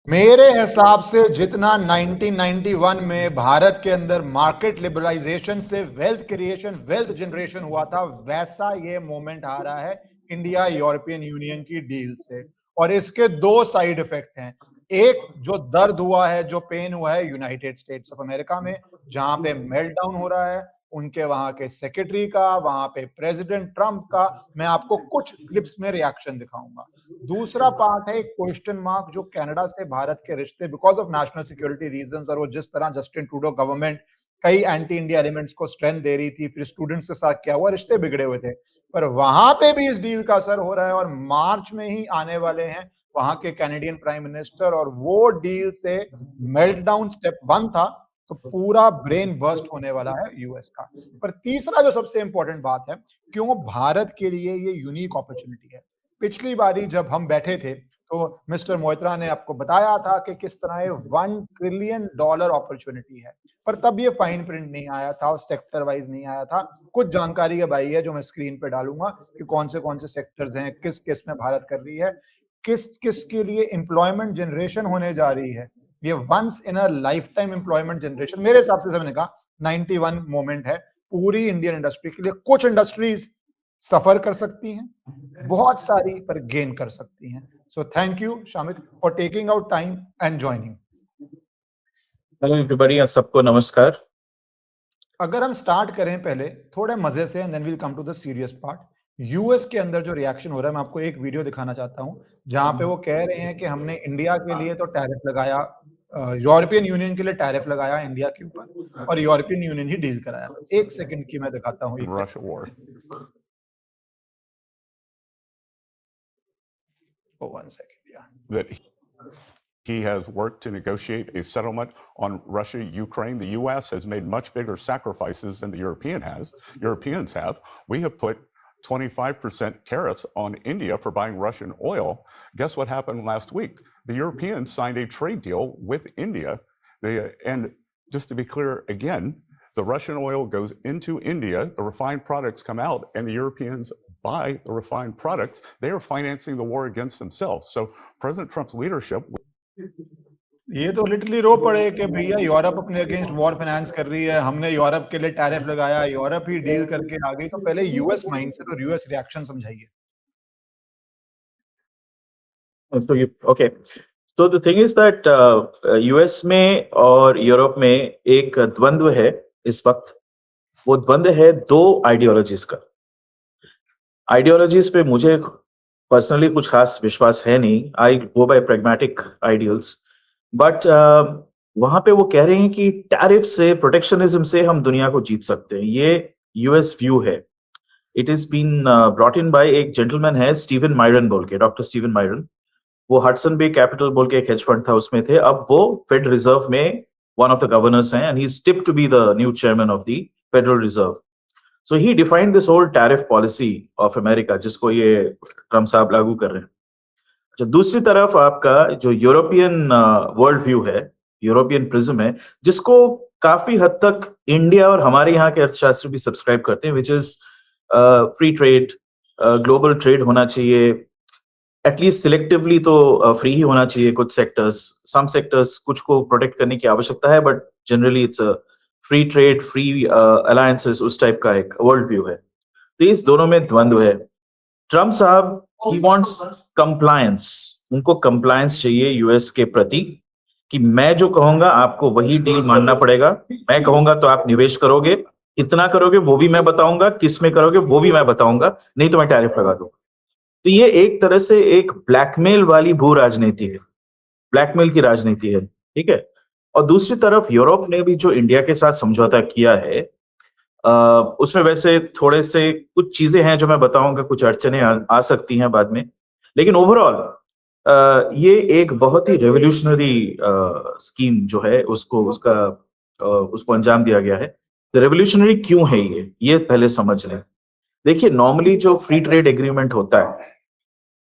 मेरे हिसाब से जितना 1991 में भारत के अंदर मार्केट लिबरलाइजेशन से वेल्थ क्रिएशन, वेल्थ जनरेशन हुआ था, वैसा ये मोमेंट आ रहा है इंडिया यूरोपियन यूनियन की डील से। और इसके दो साइड इफेक्ट हैं। एक जो दर्द हुआ है, जो पेन हुआ है यूनाइटेड स्टेट्स ऑफ अमेरिका में, जहां पे मेल्टडाउन हो रहा है उनके वहां के सेक्रेटरी का, वहां पे प्रेसिडेंट ट्रंप का। मैं आपको कुछ क्लिप्स में रिएक्शन दिखाऊंगा। दूसरा पार्ट है एक क्वेश्चन मार्क जो कनाडा से भारत के रिश्ते because of national security reasons, और वो जिस तरह जस्टिन ट्रूडो गवर्नमेंट कई एंटी इंडिया एलिमेंट्स को स्ट्रेंथ दे रही थी, फिर स्टूडेंट्स के साथ क्या हुआ, रिश्ते बिगड़े हुए थे। पर वहां पे भी इस डील का असर हो रहा है और मार्च में ही आने वाले हैं वहां के कैनेडियन प्राइम मिनिस्टर, और वो डील से मेल्टडाउन स्टेप 1 था, तो पूरा ब्रेन बर्स्ट होने वाला है यूएस का। पर तीसरा जो सबसे इंपॉर्टेंट बात है, क्यों भारत के लिए ये यूनिक अपॉर्चुनिटी है। पिछली बारी जब हम बैठे थे तो मिस्टर मोइत्रा ने आपको बताया था कि किस तरह ये $1 ट्रिलियन अपॉर्चुनिटी है, पर तब ये फाइन प्रिंट नहीं आया था और सेक्टर वाइज नहीं आया था। कुछ जानकारी अब आई है जो मैं स्क्रीन पे डालूंगा कि कौन से सेक्टर्स हैं, किस किस में भारत कर रही है, किस किस के लिए एम्प्लॉयमेंट जनरेशन होने जा रही है। ये once in a lifetime employment generation मेरे हिसाब से मैंने कहा 91 मोमेंट है पूरी इंडियन इंडस्ट्री के लिए। कुछ इंडस्ट्रीज सफर कर सकती हैं, बहुत सारी पर गेन कर सकती हैं। So thank you Shamik for taking out time and joining. Hello everybody, सबको नमस्कार। अगर हम स्टार्ट करें पहले थोड़े मजे से, and then will come to the serious part. US के अंदर जो रिएक्शन हो रहा है, मैं आपको एक वीडियो दिखाना चाहता हूं जहां पे वो कह रहे हैं कि हमने इंडिया के लिए तो टैरिफ लगाया, यूरोपियन यूनियन के लिए टैरिफ लगाया इंडिया के ऊपर, और यूरोपियन यूनियन ही डील कराया। एक सेकंड की मैं दिखाता हूँ। Russia war. Oh, 1 second, yeah. That he has worked to negotiate a settlement on Russia, Ukraine. The U.S. has made much bigger sacrifices than the Europeans have. We have put 25% tariffs on India for buying Russian oil. Guess what happened last week? The Europeans signed a trade deal with India. And just to be clear again, the Russian oil goes into India, the refined products come out, and the Europeans buy the refined products. They are financing the war against themselves. So President Trump's leadership. ये तो literally रो पड़े कि भैया Europe अपने against war finance कर रही है, हमने यूरोप के लिए टैरिफ लगाया, यूरोप ही डील करके आ गई। तो पहले यूएस माइंडसेट और यूएस रिएक्शन समझाइए। ओके, तो the thing is that US में और यूरोप में एक द्वंद्व है इस वक्त। वो द्वंद्व है दो आइडियोलॉजीज का। आइडियोलॉजीज पे मुझे पर्सनली कुछ खास विश्वास है नहीं। आई गो बाय प्रैग्मेटिक आइडियल्स, बट वहां पे वो कह रहे हैं कि टैरिफ से, प्रोटेक्शनिज्म से हम दुनिया को जीत सकते हैं। ये यूएस व्यू है। It is been brought in by एक जेंटलमैन है, स्टीवन मायरन बोल के, डॉक्टर स्टीवन मायरन। वो हडसन बे कैपिटल बोल के एक हेज फंड था, उसमें थे। अब वो फेड रिजर्व में वन ऑफ द गवर्नर्स हैं, and he is tipped to be the new chairman of the Federal Reserve. So he defined this whole tariff policy of America, जिसको ये ट्रम्प साहब लागू कर रहे हैं। तो दूसरी तरफ आपका जो यूरोपियन वर्ल्ड व्यू है, यूरोपियन प्रिज्म है, जिसको काफी हद तक इंडिया और हमारे यहाँ के अर्थशास्त्री भी सब्सक्राइब करते हैं, which is free trade, global trade होना चाहिए। एटलीस्ट सिलेक्टिवली तो फ्री ही होना चाहिए। कुछ सेक्टर्स, सम सेक्टर्स कुछ को प्रोटेक्ट करने की आवश्यकता है, but generally it's free trade, free alliances, उस टाइप का एक वर्ल्ड व्यू है। तो इस दोनों में द्वंद्व है। ट्रम्प साहब, ही वांट्स कंप्लायंस। उनको कंप्लायंस चाहिए यूएस के प्रति, कि मैं जो कहूंगा आपको वही डील मानना पड़ेगा। मैं कहूंगा तो आप निवेश करोगे, कितना करोगे वो भी मैं बताऊंगा, किस में करोगे वो भी मैं बताऊंगा, नहीं तो मैं टैरिफ लगा दूंगा। तो ये एक तरह से एक ब्लैकमेल वाली भू राजनीति है, ब्लैकमेल की राजनीति है, ठीक है। और दूसरी तरफ यूरोप ने भी जो इंडिया के साथ समझौता किया है, उसमें वैसे थोड़े से कुछ चीजें हैं जो मैं बताऊंगा, कुछ अड़चने आ सकती हैं बाद में, लेकिन ओवरऑल ये एक बहुत ही रेवोल्यूशनरी स्कीम जो है उसको अंजाम दिया गया है। तो रेवोल्यूशनरी क्यों है ये पहले समझ लें। देखिए, नॉर्मली जो फ्री ट्रेड एग्रीमेंट होता है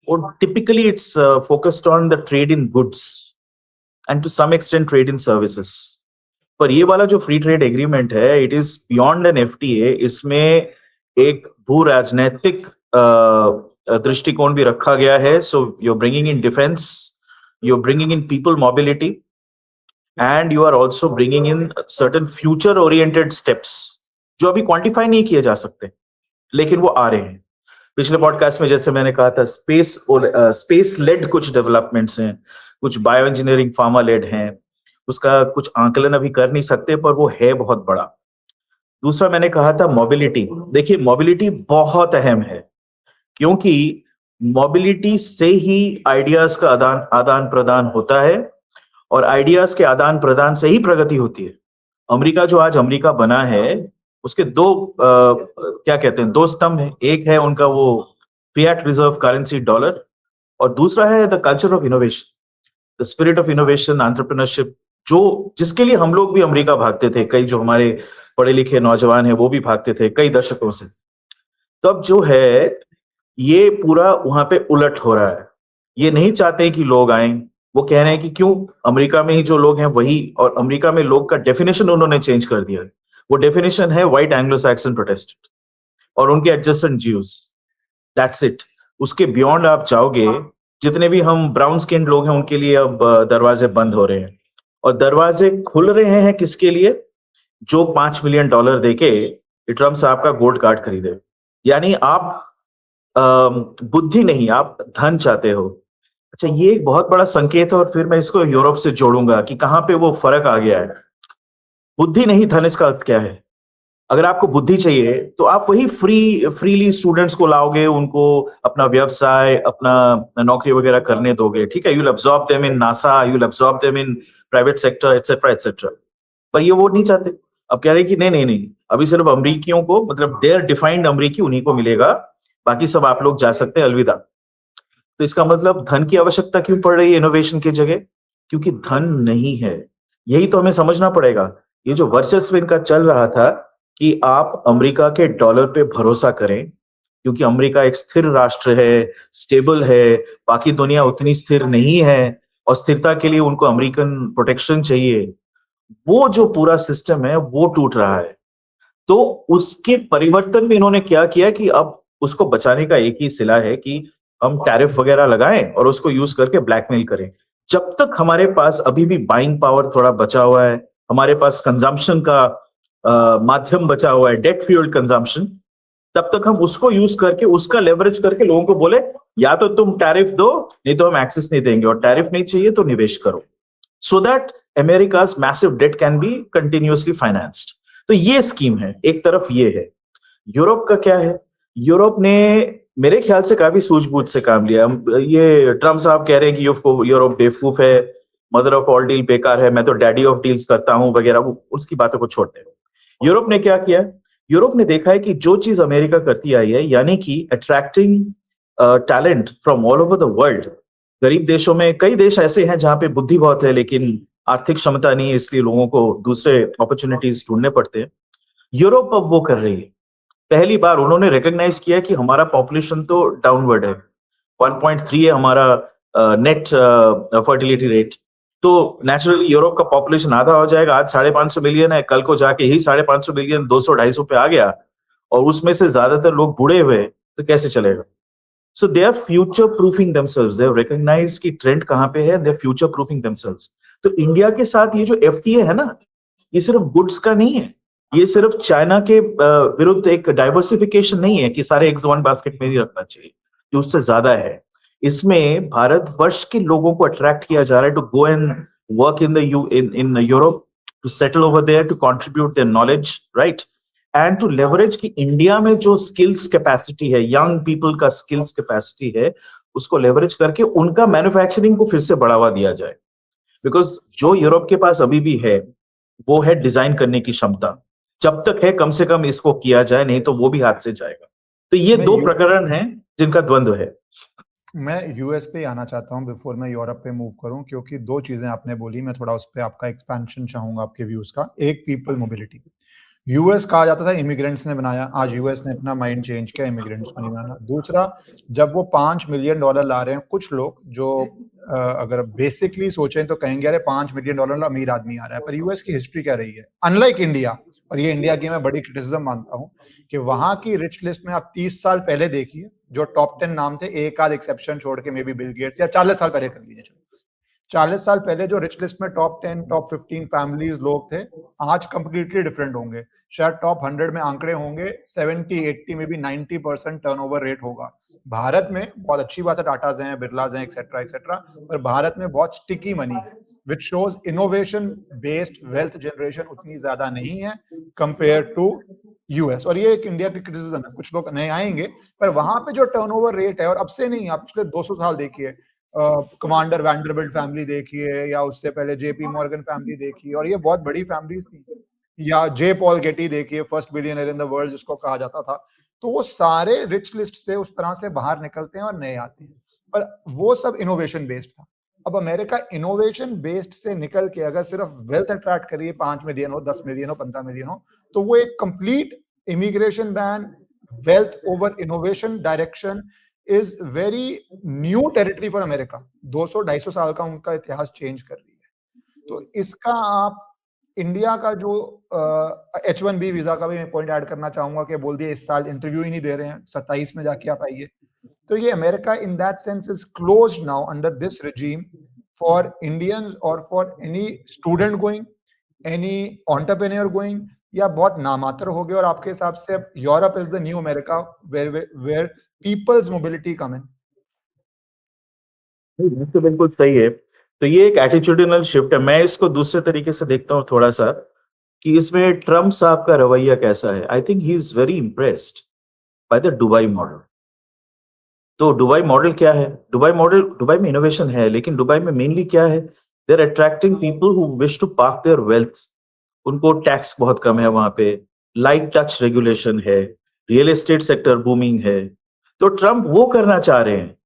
वो typically it's focused on the trade in goods and to some extent trade in services. पर ये वाला जो फ्री ट्रेड एग्रीमेंट है, it is beyond an FTA. इसमें एक भू राजनैतिक दृष्टिकोण भी रखा गया है। So you are bringing in defence, you're bringing in people mobility, and you are also bringing in certain future oriented steps जो अभी क्वांटिफाई नहीं किए जा सकते, लेकिन वो आ रहे हैं. पिछले पॉडकास्ट में जैसे मैंने कहा था, स्पेस लेड कुछ डेवलपमेंट्स हैं, कुछ बायो इंजीनियरिंग फार्मा लेड हैं, उसका कुछ आंकलन अभी कर नहीं सकते, पर वो है बहुत बड़ा. दूसरा मैंने कहा था मोबिलिटी. देखिए, मोबिलिटी बहुत अहम है, क्योंकि मोबिलिटी से ही आइडियाज का आदान प्रदान होता है, और आइडियाज के आदान प्रदान से ही प्रगति होती है. अमेरिका जो आज अमेरिका बना है, उसके क्या कहते हैं, दो स्तंभ है. एक है उनका वो फिएट रिजर्व करेंसी डॉलर, और दूसरा है the culture of innovation, the spirit of innovation, entrepreneurship, जिसके लिए हम लोग भी अमेरिका भागते थे. कई जो हमारे पढ़े लिखे नौजवान हैं वो भी भागते थे कई दशकों से. तब जो है ये पूरा वहां पे उलट हो रहा है. ये नहीं चाहते कि लोग आए. वो कह रहे हैं कि क्यों, अमेरिका में ही जो लोग हैं वही, और अमेरिका में लोग का डेफिनेशन उन्होंने चेंज कर दिया. वो डेफिनेशन है व्हाइट एंग्लो सैक्सन प्रोटेस्टेंट और उनके एडजेसेंट ज्यूज. That's it. उसके बियॉन्ड आप जाओगे, जितने भी हम ब्राउन स्किन लोग हैं उनके लिए अब दरवाजे बंद हो रहे हैं, और दरवाजे खुल रहे हैं किसके लिए? जो $5 मिलियन देके ट्रम्प साहब का गोल्ड कार्ड खरीदे. यानी आप बुद्धि नहीं, आप धन चाहते हो. अच्छा, ये एक बहुत बड़ा संकेत है, और फिर मैं इसको यूरोप से जोड़ूंगा कि कहां पे वो फर्क आ गया है. बुद्धि नहीं धन, इसका अर्थ क्या है? अगर आपको बुद्धि चाहिए तो आप वही फ्रीली स्टूडेंट्स को लाओगे, उनको अपना व्यवसाय, अपना नौकरी वगैरह करने दोगे. ठीक है, you will absorb them in NASA, you will absorb them in private sector, etcetera etcetera. पर ये वो नहीं चाहते. अब कह रहे हैं कि नहीं, अभी सिर्फ अमरीकियों को, मतलब देयर डिफाइंड अमरीकी, उन्हीं को मिलेगा, बाकी सब आप लोग जा सकते हैं, अलविदा. तो इसका मतलब धन की आवश्यकता क्यों पड़ रही है इनोवेशन की जगह? क्योंकि धन नहीं है. यही तो हमें समझना पड़ेगा. ये जो वर्चस्व इनका चल रहा था कि आप अमेरिका के डॉलर पे भरोसा करें, क्योंकि अमेरिका एक स्थिर राष्ट्र है, स्टेबल है, बाकी दुनिया उतनी स्थिर नहीं है, और स्थिरता के लिए उनको अमेरिकन प्रोटेक्शन चाहिए. वो जो पूरा सिस्टम है वो टूट रहा है. तो उसके परिवर्तन में इन्होंने क्या किया कि अब उसको बचाने का एक ही सिला है कि हम टैरिफ वगैरह लगाएं और उसको यूज करके ब्लैकमेल करें. जब तक हमारे पास अभी भी बाइंग पावर थोड़ा बचा हुआ है, हमारे पास कंजम्पशन का माध्यम बचा हुआ है, डेट फ्यूल्ड कंजम्पशन, तब तक हम उसको यूज करके, उसका लेवरेज करके लोगों को बोले या तो तुम टैरिफ दो, नहीं तो हम एक्सेस नहीं देंगे, और टैरिफ नहीं चाहिए तो निवेश करो, so that America's massive debt can be continuously financed. तो ये स्कीम है. एक तरफ ये है. यूरोप का क्या है? यूरोप ने मेरे ख्याल से काफी सूझबूझ से काम लिया. ये ट्रम्प साहब कह रहे हैं कि यूरोप बेवकूफ है, मदर ऑफ ऑल डील बेकार है, मैं तो डैडी ऑफ डील्स करता हूं वगैरह, उसकी बातों को छोड़ते हैं. यूरोप ने क्या किया? यूरोप ने देखा है कि जो चीज अमेरिका करती आई है, यानी कि attracting talent from all over the world. गरीब देशों में कई देश ऐसे हैं जहां पे बुद्धि बहुत है लेकिन आर्थिक क्षमता नहीं है, इसलिए लोगों को दूसरे अपॉर्चुनिटीज ढूंढने पड़ते हैं. यूरोप अब वो कर रही है. पहली बार उन्होंने रिकॉग्नाइज किया कि हमारा पॉपुलेशन तो डाउनवर्ड है, 1.3 है हमारा नेट फर्टिलिटी रेट. तो नेचुरली यूरोप का पॉपुलेशन आधा हो जाएगा. आज 550 मिलियन है, कल को जाके ही 550 मिलियन 200-250 पे आ गया, और उसमें से ज्यादातर लोग बूढ़े हुए, तो कैसे चलेगा? So they are future proofing themselves. They have recognized कि ट्रेंड कहां पे है, they are future proofing themselves. तो इंडिया के साथ ये जो FTA है ना, ये सिर्फ गुड्स का नहीं है, ये सिर्फ चाइना के विरुद्ध एक डाइवर्सिफिकेशन नहीं है कि सारे एग्स वन बास्केट में नहीं रखना चाहिए, जो उससे ज्यादा है. इसमें भारतवर्ष के लोगों को अट्रैक्ट किया जा रहा है to go and work in Europe, to settle over there, to contribute their knowledge, right, and to leverage कि इंडिया में जो स्किल्स कैपेसिटी है, यंग पीपल का स्किल्स कैपेसिटी है, उसको लेवरेज करके उनका मैन्युफैक्चरिंग को फिर से बढ़ावा दिया जाए. बिकॉज जो यूरोप के पास अभी भी है वो है डिजाइन करने की क्षमता. जब तक है, कम से कम इसको किया जाए, नहीं तो वो भी हाथ से जाएगा. तो ये दो प्रकरण हैं जिनका द्वंद्व है. मैं यूएस पे आना चाहता हूं बिफोर मैं यूरोप पे मूव करूं, क्योंकि दो चीजें आपने बोली, मैं थोड़ा उस पर आपका एक्सपेंशन चाहूंगा, आपके व्यूज का. एक, पीपल मोबिलिटी. यूएस कहा जाता था इमिग्रेंट्स ने बनाया, आज यूएस ने अपना माइंड चेंज किया, इमिग्रेंट्स को नहीं बनाना. दूसरा, जब वो $5 मिलियन ला रहे हैं, कुछ लोग जो अगर बेसिकली सोचें तो कहेंगे अरे $5 मिलियन अमीर आदमी आ रहा है. पर यूएस की हिस्ट्री क्या रही है? अनलाइक इंडिया, और ये इंडिया की मैं बड़ी क्रिटिसिज्म मानता हूं कि वहां की रिच लिस्ट में आप 30 साल पहले देखिए, जो टॉप 10 नाम थे, एक आध एक्सेप्शन छोड़ के, मे बी बिल गेट्स, या 40 साल पहले कर लीजिए, 40 साल पहले जो रिच लिस्ट में टॉप 10 टॉप 15 फैमिलीज लोग थे, आज कंप्लीटली डिफरेंट होंगे। शायद टॉप 100 में आंकड़े होंगे 70 80 में भी 90% टर्नओवर रेट होगा। भारत में बहुत अच्छी बात है, टाटाज हैं, बिरलाज हैं, एक्सेट्रा एक्सेट्रा, पर भारत में बहुत स्टिकी मनी है, which shows innovation based wealth generation उतनी ज्यादा नहीं है कंपेयर टू यूएस। और ये एक इंडिया की क्रिटिसिज्म है, कुछ लोग नए आएंगे, पर वहां पे जो टर्नओवर रेट है, और अब से नहीं, आप पिछले 200 साल देखिए, कमांडर वैंडरबिल्ट फैमिली देखिए, या उससे पहले जेपी मॉर्गन फैमिली देखिए, और ये बहुत बड़ी फैमिलीज थी, या जे पॉल गेटी देखिए, first billionaire in the world जिसको कहा जाता था। तो वो सारे रिच लिस्ट से उस तरह से बाहर निकलते हैं और नए आते हैं, पर वो सब इनोवेशन बेस्ड था। अब अमेरिका इनोवेशन बेस्ड से निकल के अगर सिर्फ वेल्थ अट्रैक्ट करिए, 5 मिलियन हो, 10 मिलियन हो, 15 मिलियन हो, तो वो एक complete immigration ban, wealth over innovation direction is very new territory for America. 200-250 साल का उनका इतिहास चेंज कर रही है। तो इसका आप इंडिया का जो H1B वीजा का भी मैं पॉइंट ऐड करना चाहूंगा कि बोल दिया इस साल इंटरव्यू ही नहीं दे रहे हैं, 27 में जाके आप आइए। तो ये America in that sense is closed now under this regime for Indians और for any student going, any entrepreneur going, या बहुत नामात्र हो गए। और आपके हिसाब से अब Europe is the new America where peoples mobility come in. तो बिल्कुल सही है। तो ये एक एटीट्यूडिनल शिफ्ट है। मैं इसको दूसरे तरीके से देखता हूँ थोड़ा सा, कि इसमें ट्रम्प साहब का रवैया कैसा है। I think he is very impressed by the Dubai model. तो दुबई मॉडल क्या है? दुबई में इनोवेशन है, लेकिन दुबई में मेनली क्या है? They are attracting people who wish to park their wealth. उनको टैक्स बहुत कम है वहां पे, लाइट टच रेगुलेशन है, रियल एस्टेट सेक्टर बूमिंग है। तो ट्रम्प वो करना चाह रहे हैं,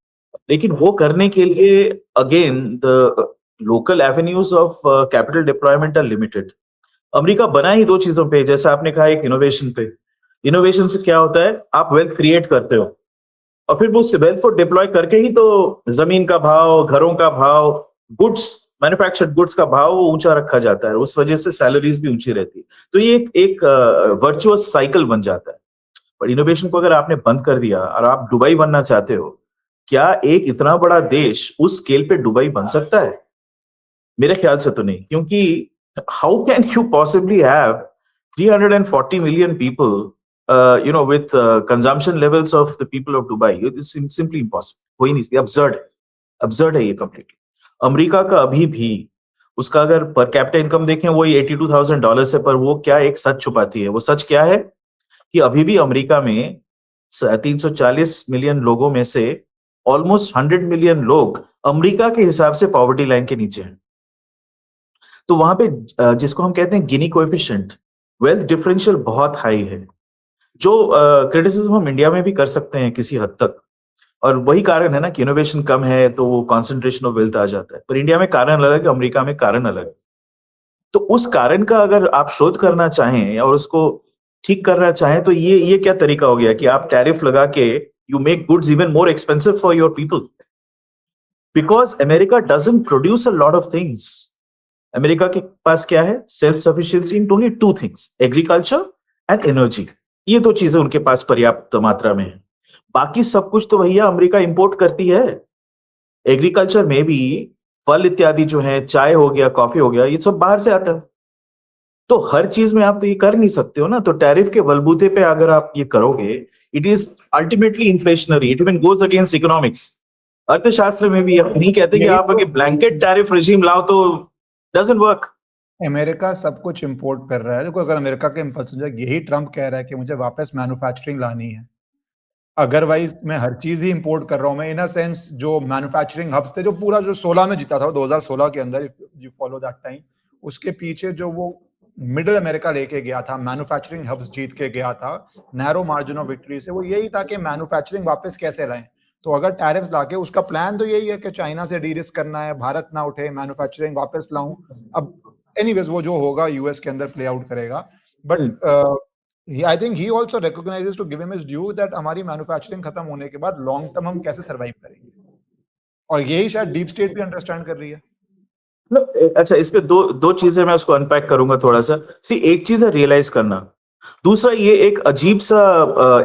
लेकिन वो करने के लिए again the local avenues of capital deployment are limited. America बना ही दो चीजों पे, जैसा आपने कहा, एक इनोवेशन पे। इनोवेशन से क्या होता है? आप वेल्थ क्रिएट करते हो, और फिर वो वेल्थ को डिप्लॉय करके ही तो जमीन का भाव, घरों का भाव, गुड्स, मैन्युफैक्चर्ड गुड्स का भाव ऊंचा रखा जाता है। उस वजह से सैलरीज भी ऊंची रहती है। तो ये एक वर्चुअस साइकिल बन जाता है। पर इनोवेशन को अगर आपने बंद कर दिया और आप दुबई बनना चाहते हो, क्या एक इतना बड़ा देश उस स्केल पे दुबई बन सकता है? मेरे ख्याल से तो नहीं, क्योंकि how can you possibly have 340 million people with consumption levels of the people of Dubai? It is simply impossible. कोई नहीं, absurd है ये completely. अमेरिका का अभी भी उसका अगर पर कैपिटा इनकम देखें, वो $82,000 है, पर वो क्या एक सच छुपाती है। वो सच क्या है कि अभी भी अमेरिका में 340 मिलियन लोगों में से ऑलमोस्ट 100 मिलियन लोग अमेरिका के हिसाब से पॉवर्टी लाइन के नीचे हैं। तो वहां पे जिसको हम कहते हैं गिनी कोएफिशिएंट, वेल्थ डिफरेंशियल बहुत हाई है, जो क्रिटिसिज्म हम इंडिया में भी कर सकते हैं किसी हद तक। और वही कारण है ना कि इनोवेशन कम है तो वो कॉन्सेंट्रेशन ऑफ वेल्थ आ जाता है। पर इंडिया में कारण अलग है, अमेरिका में कारण अलग है। तो उस कारण का अगर आप शोध करना चाहें और उसको ठीक करना चाहें, तो ये क्या तरीका हो गया कि आप टैरिफ लगा के you make goods even more expensive for your people, because America doesn't produce a lot of things. America के पास क्या है? Self sufficiency in only 2 things, agriculture and energy. ये 2 चीजें उनके पास पर्याप्त मात्रा में है। बाकी सब कुछ तो भैया अमेरिका इंपोर्ट करती है। एग्रीकल्चर में भी फल इत्यादि जो है, चाय हो गया, कॉफी हो गया, ये सब बाहर से आता है। तो हर चीज में आप तो ये कर नहीं सकते हो ना। तो टैरिफ के बलबूते पे अगर आप ये करोगे, it is ultimately inflationary, it even goes against economics. अर्थशास्त्र में भी हम नहीं कहते कि आप अगर ब्लैंकेट टैरिफ रेजिम लाओ तो डजंट वर्क। अमेरिका सब कुछ इंपोर्ट कर रहा है। देखो, अगर अमेरिका के इंपल्स, यही ट्रम्प कह रहा है कि मुझे वापस मैन्युफैक्चरिंग लानी है, अदरवाइज मैं हर चीज ही इंपोर्ट कर रहा हूं। मैं इन अ सेंस जो मैन्युफैक्चरिंग हब्स थे, जो पूरा जो 16 में जीता था, 2016 के अंदर, यू फॉलो दैट टाइम, उसके पीछे जो वो मिडिल अमेरिका लेके गया था, मैन्युफैक्चरिंग हब्स जीत के गया था नैरो मार्जिन ऑफ विक्ट्री से, वो यही था कि मैन्युफैक्चरिंग वापस कैसे लाएं। तो अगर टैरिफ्स लाके, उसका प्लान तो यही है कि चाइना से डी-रिस्क करना है, भारत ना उठे, मैन्युफैक्चरिंग वापस लाऊं। अब एनीवेज वो जो होगा यूएस के अंदर प्ले आउट करेगा, but I think he also recognizes, to give him his due, that हमारी मैन्युफैक्चरिंग खत्म होने के बाद लॉन्ग टर्म हम कैसे सरवाइव करेंगे, और यही शायद डीप स्टेट भी अंडरस्टैंड कर रही है। अच्छा, इस पे दो चीजें मैं उसको अनपैक करूंगा थोड़ा सा। एक चीज है रियलाइज करना, दूसरा ये एक अजीब सा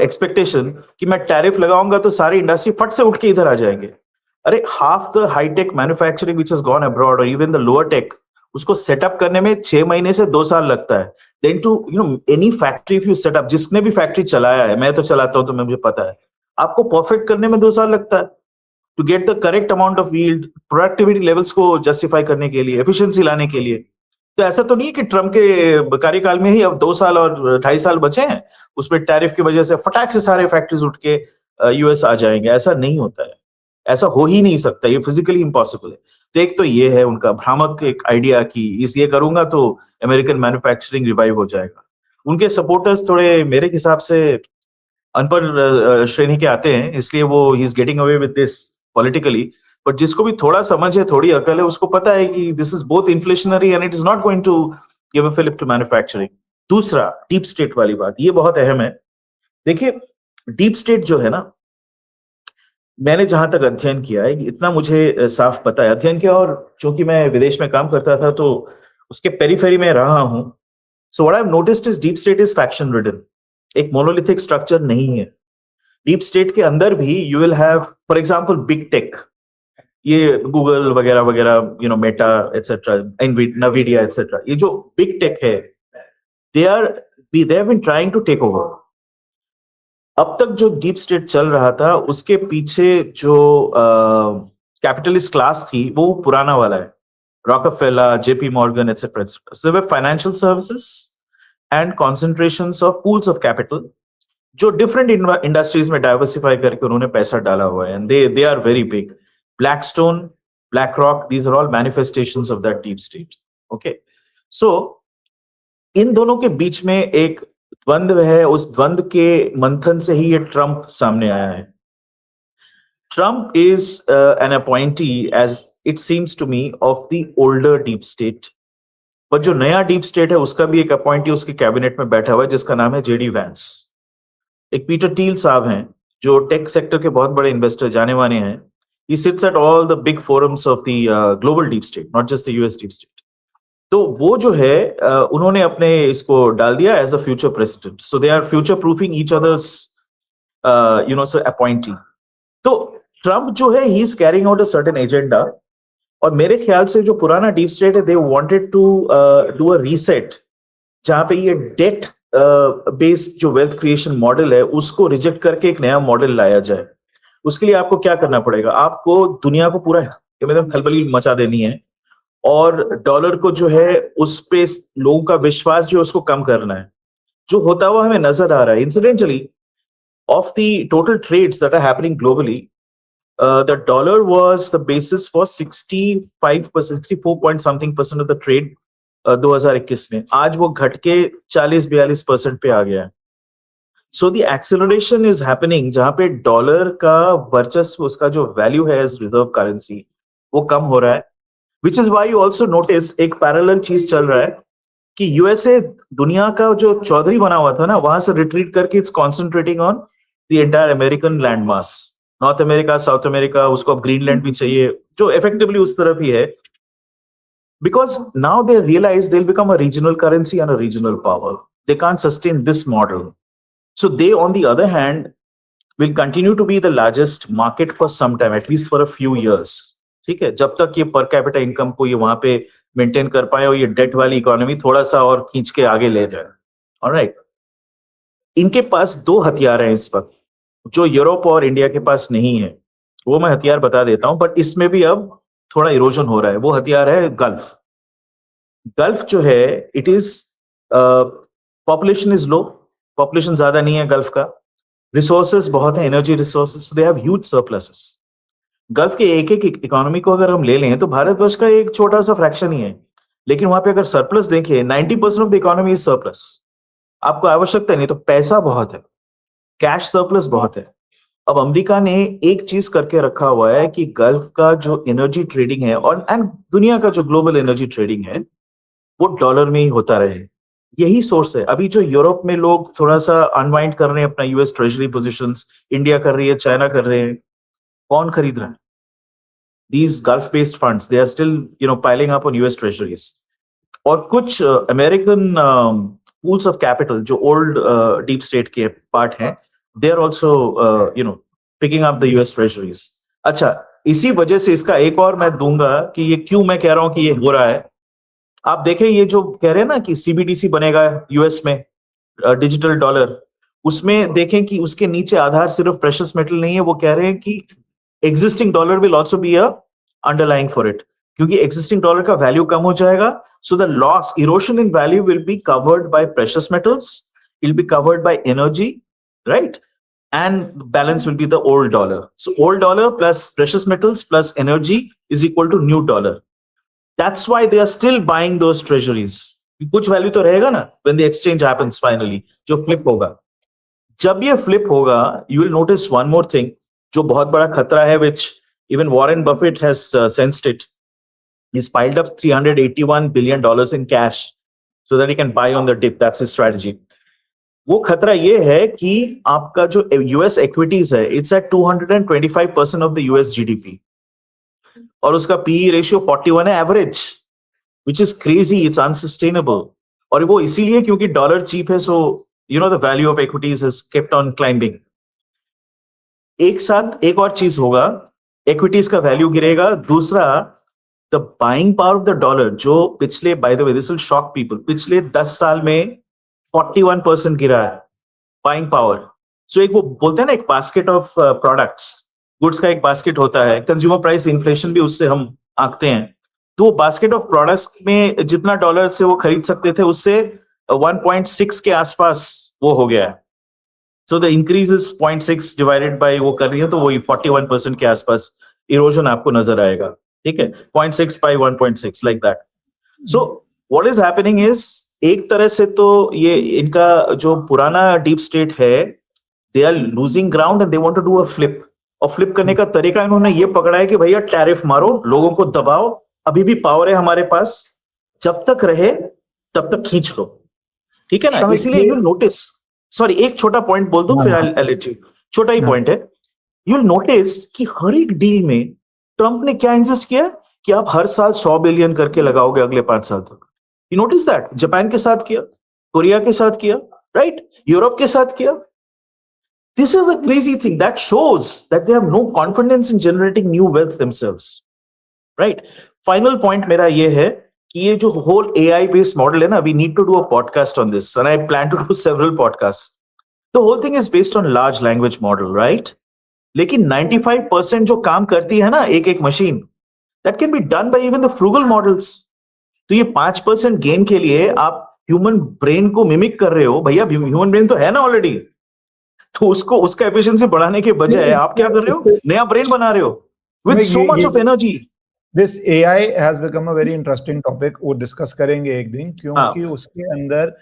एक्सपेक्टेशन कि मैं टैरिफ लगाऊंगा तो सारी इंडस्ट्री फट से उठ के इधर आ जाएंगे। अरे half the high tech manufacturing which has gone abroad और इवन द लोअर टेक, उसको सेटअप करने में 6 महीने से 2 साल लगता है. Then to any factory if you setup, जिसने भी फैक्ट्री चलाया है, मैं तो चलाता हूं तो मुझे पता है, आपको परफेक्ट करने में 2 साल लगता है. To get the correct amount of yield, productivity levels को जस्टिफाई करने के लिए, एफिशिएंसी लाने के लिए. तो ऐसा तो नहीं है कि ट्रम्प के कार्यकाल में ही अब 2 साल और 2.5 साल बचे हैं, उसमें टैरिफ की वजह से फटाक से सारे फैक्ट्रीज उठ के यूएस आ जाएंगे. ऐसा नहीं होता है, ऐसा हो ही नहीं सकता, ये फिजिकली इम्पॉसिबल है. तो एक तो ये है उनका भ्रामक एक आइडिया कि इस ये करूंगा तो अमेरिकन मैन्युफैक्चरिंग रिवाइव हो जाएगा. उनके सपोर्टर्स थोड़े मेरे हिसाब से अनपढ़ श्रेणी के आते हैं, इसलिए वो he is getting away with this politically. But जिसको भी थोड़ा समझ है, थोड़ी अकल है, उसको पता है कि this is both inflationary and it is not going to give a fillip to manufacturing. दूसरा, डीप स्टेट वाली बात, ये बहुत अहम है. देखिए, डीप स्टेट जो है ना, मैंने जहां तक अध्ययन किया है, इतना मुझे साफ पता है, अध्ययन किया, और चूंकि मैं विदेश में काम करता था तो उसके पेरीफेरी में रहा हूं. So what I have noticed is deep state is faction ridden. एक मोनोलिथिक स्ट्रक्चर नहीं है. डीप स्टेट के अंदर भी you will have, for example, big tech, ये गूगल वगैरह वगैरह, मेटा एटसेट्रा, नवीडिया एटसेट्रा, ये जो बिग टेक है, they have been trying to take over. अब तक जो डीप स्टेट चल रहा था, उसके पीछे जो कैपिटलिस्ट क्लास थी, वो पुराना वाला है. Rockefeller, JP Morgan etcetera etcetera. So वे financial services and concentrations of pools of capital, जो डिफरेंट इंडस्ट्रीज में डाइवर्सिफाई करके उन्होंने पैसा डाला हुआ है, and they are very big. Blackstone, BlackRock, these are all manifestations of that deep state. Okay, so इन दोनों के बीच में एक द्वंद्व है. उस द्वंद्व के मंथन से ही ये ट्रंप सामने आया है. Trump is an appointee, as it seems to me, of the older deep state. पर जो नया डीप स्टेट है, उसका भी एक अपॉइंटी उसके कैबिनेट में बैठा हुआ है, जिसका नाम है जेडी वैंस. एक पीटर टील साहब हैं, जो टेक सेक्टर के बहुत बड़े इन्वेस्टर जाने माने हैं. He sits at all the big forums of the global deep state, not just the US deep state. तो वो जो है, उन्होंने अपने इसको डाल दिया as a future president. So they are future proofing each others so appointee. तो ट्रम्प जो है, he is carrying out a certain agenda. और मेरे ख्याल से जो पुराना डीप स्टेट है, they wanted to do a reset, जहां पे ये डेट बेस्ड जो वेल्थ क्रिएशन मॉडल है, उसको रिजेक्ट करके एक नया मॉडल लाया जाए. उसके लिए आपको क्या करना पड़ेगा? आपको दुनिया को पूरा मतलब खलबली मचा देनी है, और डॉलर को जो है, उस पे लोगों का विश्वास जो उसको कम करना है, जो होता हुआ हमें नजर आ रहा है. Incidentally, of the total trades that are happening globally, the dollar was the basis for 65%, 64 point something percent of the trade 2021 में. आज वो घट के 40-42% पे आ गया है. So the acceleration is happening, जहां पे डॉलर का वर्चस्व, उसका जो वैल्यू है एज रिजर्व करेंसी, वो कम हो रहा है. Which is why you also notice एक पैरेलल चीज चल रहा है कि यूएसए दुनिया का जो चौधरी बना हुआ था ना, वहां से रिट्रीट करके it's concentrating on the entire American land mass. North America, south America, उसको अब ग्रीनलैंड भी चाहिए, जो इफेक्टिवली उस तरफ ही है. Because now they realize they'll become a regional currency and a regional power. They can't sustain this model. So they, on the other hand, will continue to be the largest market for some time, at least for a few years. ठीक है, जब तक ये per capita income को ये वहां पे maintain कर पाए और ये डेट वाली इकोनॉमी थोड़ा सा और खींच के आगे ले जाए. ऑलराइट, इनके पास 2 हथियार हैं इस वक्त, जो यूरोप और इंडिया के पास नहीं है. वो मैं हथियार बता देता हूं, बट इसमें भी अब थोड़ा इरोजन हो रहा है. वो हथियार है गल्फ. गल्फ जो है, it is population is low, population ज्यादा नहीं है गल्फ का, रिसोर्सेज बहुत है, energy resources, they have huge surpluses. Gulf के एक एक इकोनॉमी को अगर हम ले लें तो भारतवर्ष का एक छोटा सा फ्रैक्शन ही है, लेकिन वहां पे अगर सरप्लस देखें, 90% of the economy is surplus. आपको आवश्यकता नहीं, तो पैसा बहुत है, कैश सरप्लस बहुत है. अब अमेरिका ने एक चीज करके रखा हुआ है कि गल्फ का जो एनर्जी ट्रेडिंग है, और एंड दुनिया का जो ग्लोबल एनर्जी ट्रेडिंग है, वो डॉलर में ही होता रहे. यही सोर्स है. अभी जो यूरोप में लोग थोड़ा सा अनवाइंड कर रहे हैं अपना यूएस ट्रेजरी पोजीशंस, इंडिया कर रही है, चाइना कर रहे हैं, कौन खरीद रहा है? These Gulf based funds, they are still piling up on US treasuries. और कुछ अमेरिकन pools of capital जो ओल्ड डीप स्टेट के पार्ट हैं, they are also picking up the US treasuries. अच्छा, इसी वजह से इसका एक और मैं दूंगा कि ये क्यों मैं कह रहा हूं कि ये हो रहा है। आप देखें ये जो कह रहे हैं ना कि सीबीडीसी बनेगा यूएस में, डिजिटल डॉलर, उसमें देखें कि उसके नीचे आधार सिर्फ प्रेशियस मेटल नहीं है, वो कह रहे हैं कि existing dollar will also be a underlying for it, क्योंकि एग्जिस्टिंग डॉलर का वैल्यू कम हो जाएगा, so the loss erosion in value will be covered by precious metals, it will be covered by energy, right, and balance will be the old dollar. So old dollar plus precious metals plus energy is equal to new dollar. That's why they are still buying those treasuries. कुछ value तो रहेगा ना when the exchange happens finally, जो flip होगा। जब ये flip होगा, you will notice one more thing, जो बहुत बड़ा खतरा है, which even Warren Buffett has sensed it. He's piled up $381 billion in cash so that he can buy on the dip. That's his strategy. वो खतरा ये है कि आपका जो यूएस इक्विटीज है, it's at 225% of the US GDP, और उसका पीई रेशियो 41 है average, which is crazy, it's unsustainable. और वो इसीलिए क्योंकि डॉलर चीप है, so you know the value of equities has kept on climbing. एक साथ एक और चीज होगा, इक्विटीज का वैल्यू गिरेगा, दूसरा the buying power of the dollar, जो पिछले, by the way this will shock people, पिछले 10 साल में 41% गिरा है बाइंग पावर। सो एक वो बोलते हैं ना, एक बास्केट ऑफ प्रोडक्ट्स, गुड्स का एक बास्केट होता है, कंज्यूमर प्राइस इन्फ्लेशन भी उससे हम आंकते हैं, तो वो बास्केट ऑफ प्रोडक्ट्स में जितना डॉलर से वो खरीद सकते थे, उससे 1.6 के आसपास वो हो गया है। So the increase is 0.6 divided by वो कर रही है, तो वही 41% के आसपास इरोजन आपको नजर आएगा, ठीक है, 0.6 by 1.6 like that. So what is happening is, एक तरह से तो ये इनका जो पुराना डीप स्टेट है, they are losing ground and they want to do a flip. और फ्लिप करने का तरीका इन्होंने ये पकड़ा है कि भैया टैरिफ मारो, लोगों को दबाओ, अभी भी पावर है हमारे पास, जब तक रहे तब तक खींच लो, ठीक है ना। इसीलिए यू नोटिस, सॉरी एक छोटा पॉइंट बोल दो फिर आई लेट यू, छोटा ही पॉइंट है, यू नोटिस कि हर एक डील में ट्रंप ने क्या इंसिस्ट किया कि आप हर साल 100 बिलियन करके लगाओगे अगले 5 साल तक। You notice that? जापान के साथ किया, कोरिया के साथ किया, right? यूरोप के साथ किया। This is a crazy thing that shows that they have no confidence in generating new wealth themselves, right? Final point मेरा ये है कि ये जो whole AI based model है ना, we need to do a podcast on this, and I plan to do several podcasts. The whole thing is based on large language model, right? लेकिन 95% जो काम करती है ना एक एक machine, that can be done by even the frugal models. तो ये 5% गेन के लिए आप ह्यूमन ब्रेन को मिमिक कर रहे हो, भैया ह्यूमन ब्रेन तो है ना ऑलरेडी, तो उसको उसका एफिशिएंसी बढ़ाने के बजाय आप क्या कर रहे हो, नया ब्रेन बना रहे हो with so much of energy. This AI has become a very interesting topic, वो डिस्कस करेंगे एक दिन, क्योंकि उसके अंदर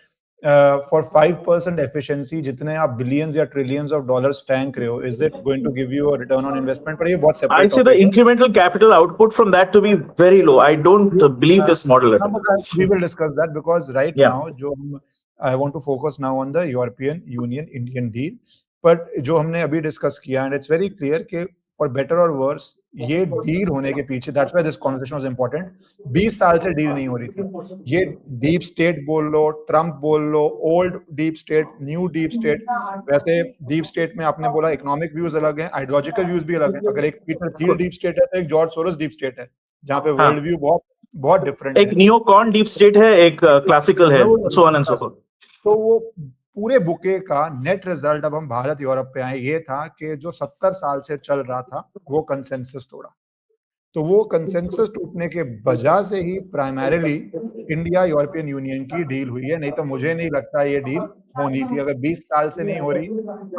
फॉर 5% एफिशिएंसी जितने आप बिलियंस या ट्रिलियंस ऑफ डॉलर्स टैंक रहे हो, is it going to give you a return on investment? पर ये बहुत separate I see the incremental capital output from that to be very low. I don't believe this model. We will discuss that because right now जो हम I want to focus now on the European Union Indian deal, but जो हमने अभी discuss किया, and it's very clear कि for better और verse ये deal होने के पीछे, that's why this conversation was important, 20 साल से डील नहीं हो रही थी। ये डीप स्टेट बोल लो, ट्रम्प बोल लो, old deep state, new deep state. वैसे डीप स्टेट में आपने बोला इकोनॉमिक व्यूज अलग हैं, आइडियोलॉजिकल व्यूज भी अलग हैं। अगर एक पीटर थियल डीप स्टेट है तो एक जॉर्ज सोरोस डीप स्टेट है, जहां पे वर्ल्ड व्यू बहुत बहुत डिफरेंट है। एक नियोकॉन डीप स्टेट है, एक क्लासिकल है, so on and so fourth. तो वो पूरे बुके का नेट रिजल्ट, अब हम भारत यूरोप पे आए, ये था कि जो 70 साल से चल रहा था वो कंसेंसस तोड़ा। तो वो कंसेंसस टूटने के वजह से ही प्राइमरीली इंडिया यूरोपियन यूनियन की डील हुई है, नहीं तो मुझे नहीं लगता ये डील होनी थी। अगर 20 साल से नहीं हो रही,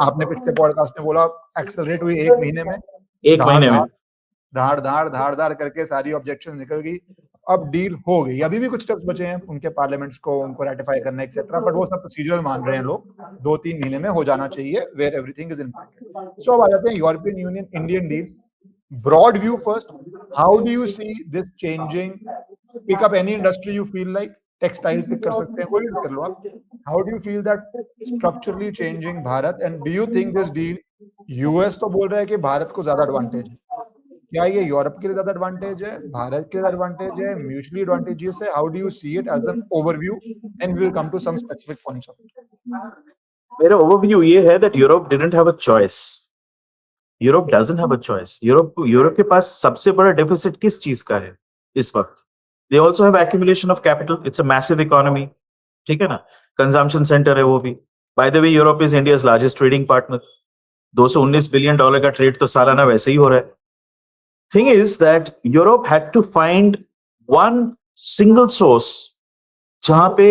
आपने पिछले पॉडकास्ट में बोला एक्सेलरेट हुई एक महीने में, धाड़ धाड़ धाड़ धाड़ करके सारी ऑब्जेक्शन निकल गई, अब डील हो गई। अभी भी कुछ स्टेप्स बचे हैं उनके पार्लियामेंट्स को उनको रेटिफाई करना एक्सेट्रा, बट वो सब प्रोसीजरल मान रहे हैं लोग, 2-3 महीने में हो जाना चाहिए, where everything is in place. So अब आ जाते हैं European Union Indian deal. Broad view first, how do you see this changing? Pick up any industry you feel like, textile pick कर सकते हैं, कोई भी कर लो आप। How do you feel that structurally changing Bharat, and do you think this deal, US तो बोल रहा है कि भारत को ज्यादा एडवांटेज है, क्या ये यूरोप के लिए ज्यादा एडवांटेज है, भारत के लिए एडवांटेज है, म्यूचुअली एडवांटेजेस है? How do you see it as an overview, and we will come to some specific points of it. मेरा ओवरव्यू ये है that Europe didn't have a choice. Europe doesn't have a choice. Europe के पास सबसे बड़ा deficit किस चीज का है इस वक्त? They also have accumulation of capital. It's a massive economy. ठीक है ना? कंजम्पशन सेंटर है वो भी. By the way, Europe is India's largest trading partner. $219 billion का ट्रेड तो सालाना वैसे ही हो रहा है. Thing is that Europe had to find one single source जहां पे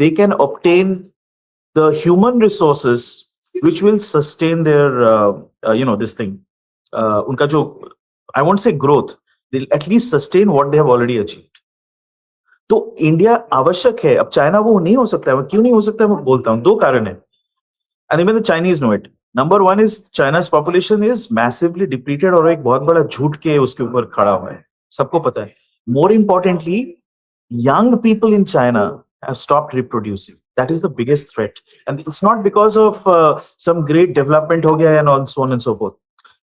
they can obtain the human resources which will sustain their this thing. उनका जो, I won't say growth, they'll at least sustain what they have already achieved. तो India आवश्यक है. अब China वो नहीं हो सकता है. क्यों नहीं हो सकता है मैं बोलता हूँ. दो कारण है. And even the Chinese know it. Number one is China's population is massively depleted और एक बहुत बड़ा झूठ के उसके ऊपर खड़ा हुआ है. सबको पता है. More importantly, young people in China have stopped reproducing. That is the biggest threat. And it's not because of some great development हो गया and all so on and so forth.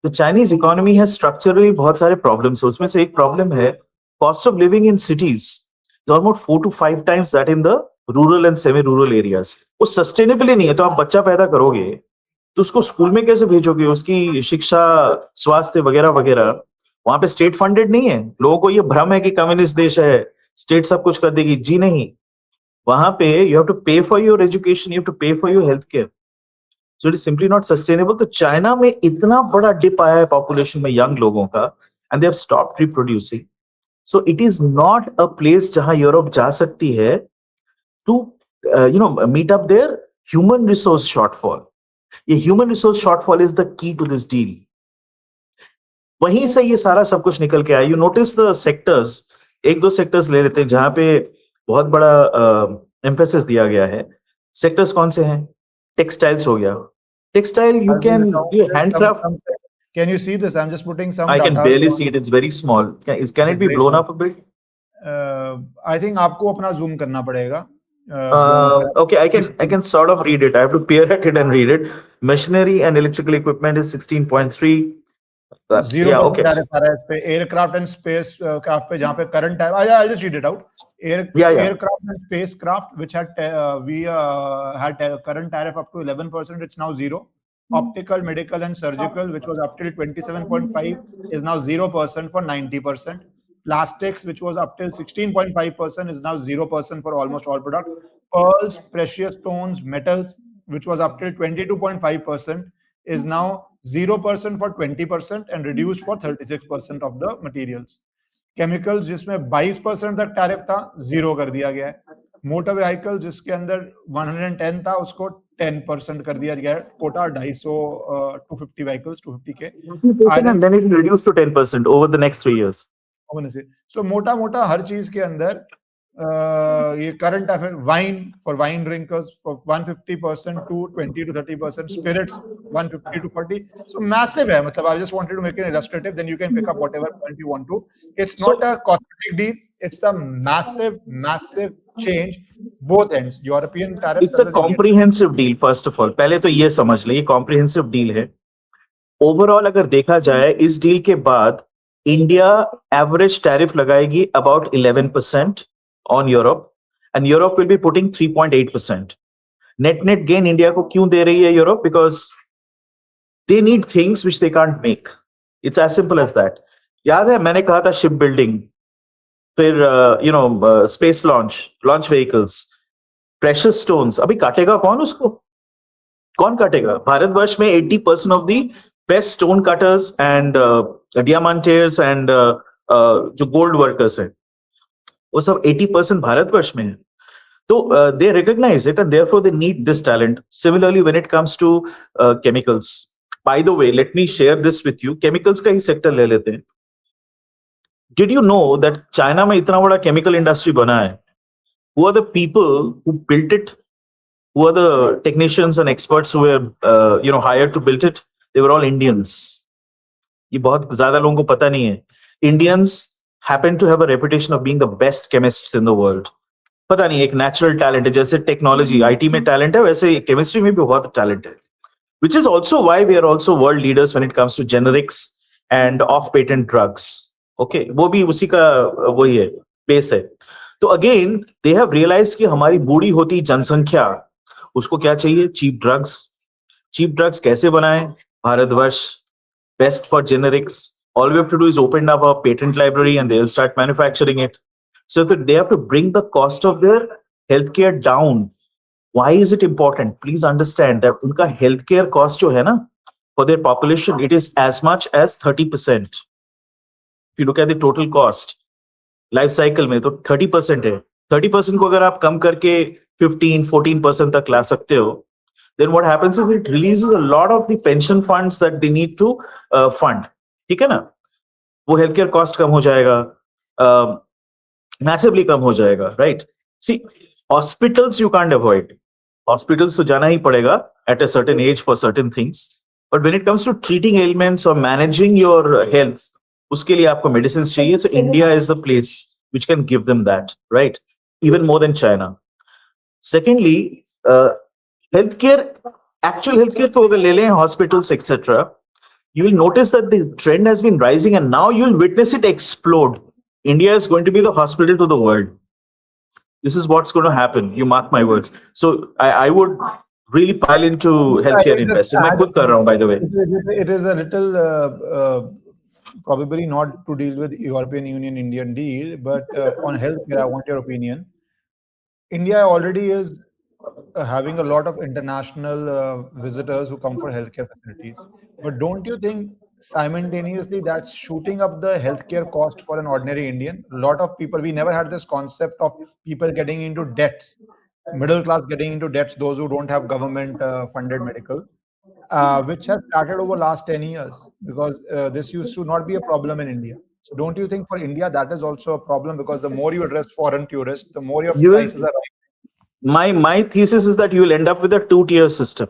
The Chinese economy has structurally बहुत सारे problems. उसमें से एक problem है cost of living in cities is almost 4 to 5 times that in the rural and semi rural areas. वो sustainable नहीं है. तो आप बच्चा पैदा करोगे तो उसको स्कूल में कैसे भेजोगे? उसकी शिक्षा, स्वास्थ्य वगैरह वगैरह वहां पे स्टेट फंडेड नहीं है. लोगों को ये भ्रम है कि कम्युनिस्ट देश है, स्टेट सब कुछ कर देगी. जी नहीं. वहां पे you have to pay for your education, you have to pay for your health care. So it is simply not sustainable. तो चाइना में इतना बड़ा डिप आया है पॉपुलेशन में यंग लोगों का, and they have stopped reproducing. So it is not a place जहां यूरोप जा सकती है to meet up their human resource shortfall. ये human resource shortfall is the key to this deal. वहीं से ये सारा सब कुछ निकल के आया. You notice the sectors, एक दो sectors ले लेते हैं जहां पे बहुत बड़ा emphasis दिया गया है. Sectors कौन से हैं? Textiles हो गया. Textile you can do handcraft. Can you see this? I'm just putting some. I can barely see it. It's very small. Can it be blown up a bit? I think आपको अपना zoom करना पड़ेगा. Okay, I can sort of read it. I have to peer at it and read it. Machinery and electrical equipment is 16.3. Zero tariff आ रहा है इस पे. Aircraft and spacecraft पे जहाँ पे current tariff. I'll just read it out. Aircraft and spacecraft which had had current tariff up to 11%. It's now 0. Optical, medical and surgical, which was up till 27.5, is now 0% for 90%. Plastics, which was up till 16.5%, is now 0% for almost all products. Pearls, precious stones, metals, which was up till 22.5%, is now 0% for 20% and reduced for 36% of the materials. Chemicals, जिसमें 22% तक tariff था, 0 कर दिया गया है. Motor vehicle जिसके अंदर 110 था, उसको 10% कर दिया गया है. कोटा 250 250 vehicles, 250 के. And then it reduced to 10% over the next 3 years. So मोटा मोटा हर चीज के अंदर ये current affair. Wine for wine drinkers for 150% to 20 to 30%. Spirits 150 to 40. So massive है. मतलब I just wanted to make an illustrative. Then you can pick up whatever point you want to. It's not a cosmetic deal. It's a massive change both ends. European tariffs. It's a comprehensive deal. First of all, पहले तो ये समझ ले, ये comprehensive deal है. Overall अगर देखा जाए इस डील के बाद इंडिया एवरेज टैरिफ लगाएगी about 11% on Europe, and Europe will be putting 3.8%. Net gain India को क्यों दे रही है Europe? Because they need things which they can't make. It's as simple as that. याद है मैंने कहा था शिप बिल्डिंग, फिर space launch vehicles, precious stones. अभी काटेगा कौन उसको? कौन काटेगा? भारतवर्ष में 80% of the best stone cutters and diamantaires and जो गोल्ड वर्कर्स हैं वो सब 80% भारतवर्ष में है. तो they recognize it and therefore they need this talent. Similarly, when it comes to chemicals. By the way, let me share this with you. Chemicals का ही sector ले लेते हैं. Did you know that China में इतना बड़ा chemical industry बना है? Who are the people who built it? Who are the technicians and experts who were hired to build it? They were all Indians. ये बहुत ज्यादा लोगों को पता नहीं है. Indians happen to have a reputation of being the best chemists in the world. पता नहीं, एक नेचुरल टैलेंट है. जैसे टेक्नोलॉजी आईटी में टैलेंट है, वैसे केमिस्ट्री में भी बहुत टैलेंट है. Which is also why we are also world leaders when it comes to generics and off-patent drugs. Okay, वो भी उसी का वही है, बेस है. तो अगेन they have realized कि हमारी बूढ़ी होती जनसंख्या, उसको क्या चाहिए? Cheap drugs. चीप ड्रग्स कैसे बनाएं? Bharatvarsh best for generics. All we have to do is open up a patent library and they'll start manufacturing it. So that they have to bring the cost of their healthcare down. Why is it important? Please understand that unka healthcare cost jo hai na, for their population, it is as much as 30%. If you look at the total cost, life cycle में तो 30% है. 30% को अगर आप कम करके 15-14% तक ला सकते हो, then what happens is it releases a lot of the pension funds that they need to fund. ठीक है ना? वो healthcare cost कम हो जाएगा, massively कम हो जाएगा, right? See, hospitals you can't avoid. Hospitals तो जाना ही पड़ेगा at a certain age for certain things. But when it comes to treating ailments or managing your health, उसके लिए आपको medicines चाहिए. So India is the place which can give them that, right? Even more than China. Secondly, healthcare, actual healthcare को अगर ले लें, hospitals, etc., you will notice that the trend has been rising and now you'll witness it explode. India is going to be the hospital to the world. This is what's going to happen. You mark my words. So I would really pile into healthcare investing. मैं खुद कर रहा हूँ, by the way. It is a little probably not to deal with European Union Indian deal, but on healthcare, I want your opinion. India already is having a lot of international visitors who come for healthcare facilities. But don't you think simultaneously that's shooting up the healthcare cost for an ordinary Indian? A lot of people, we never had this concept of people getting into debts, middle class getting into debts, those who don't have government funded medical, which has started over last 10 years because this used to not be a problem in India. So don't you think for India that is also a problem, because the more you address foreign tourists, the more your prices are rising? My thesis is that you will end up with a two-tier system.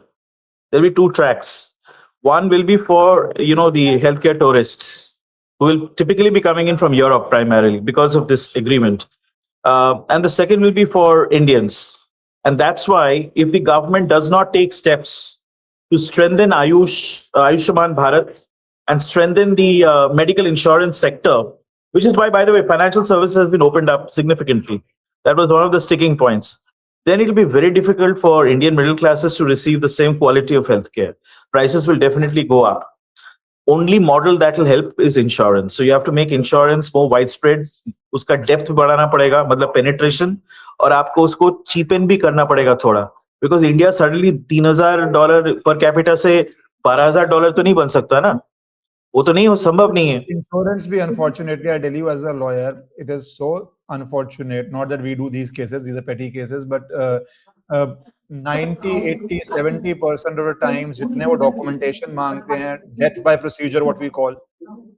There'll be two tracks. One will be for, the healthcare tourists who will typically be coming in from Europe primarily because of this agreement. And the second will be for Indians. And that's why if the government does not take steps to strengthen Ayushman Bharat and strengthen the medical insurance sector, which is why, by the way, financial services has been opened up significantly. That was one of the sticking points. Then it will be very difficult for Indian middle classes to receive the same quality of healthcare. Prices will definitely go up. Only model that will help is insurance. So you have to make insurance more widespread. उसका depth बढ़ाना पड़ेगा, मतलब penetration, और आपको उसको cheapen भी करना पड़ेगा थोड़ा. Because India suddenly $3,000 per capita से $12,000 तो नहीं बन सकता ना. वो तो नहीं हो, संभव नहीं है. Insurance भी, unfortunately, I tell you as a lawyer, it is so unfortunate. Not that we do these cases; these are petty cases. But 90, 80, 70% of the times, जितने वो documentation मांगते हैं, death by procedure, what we call,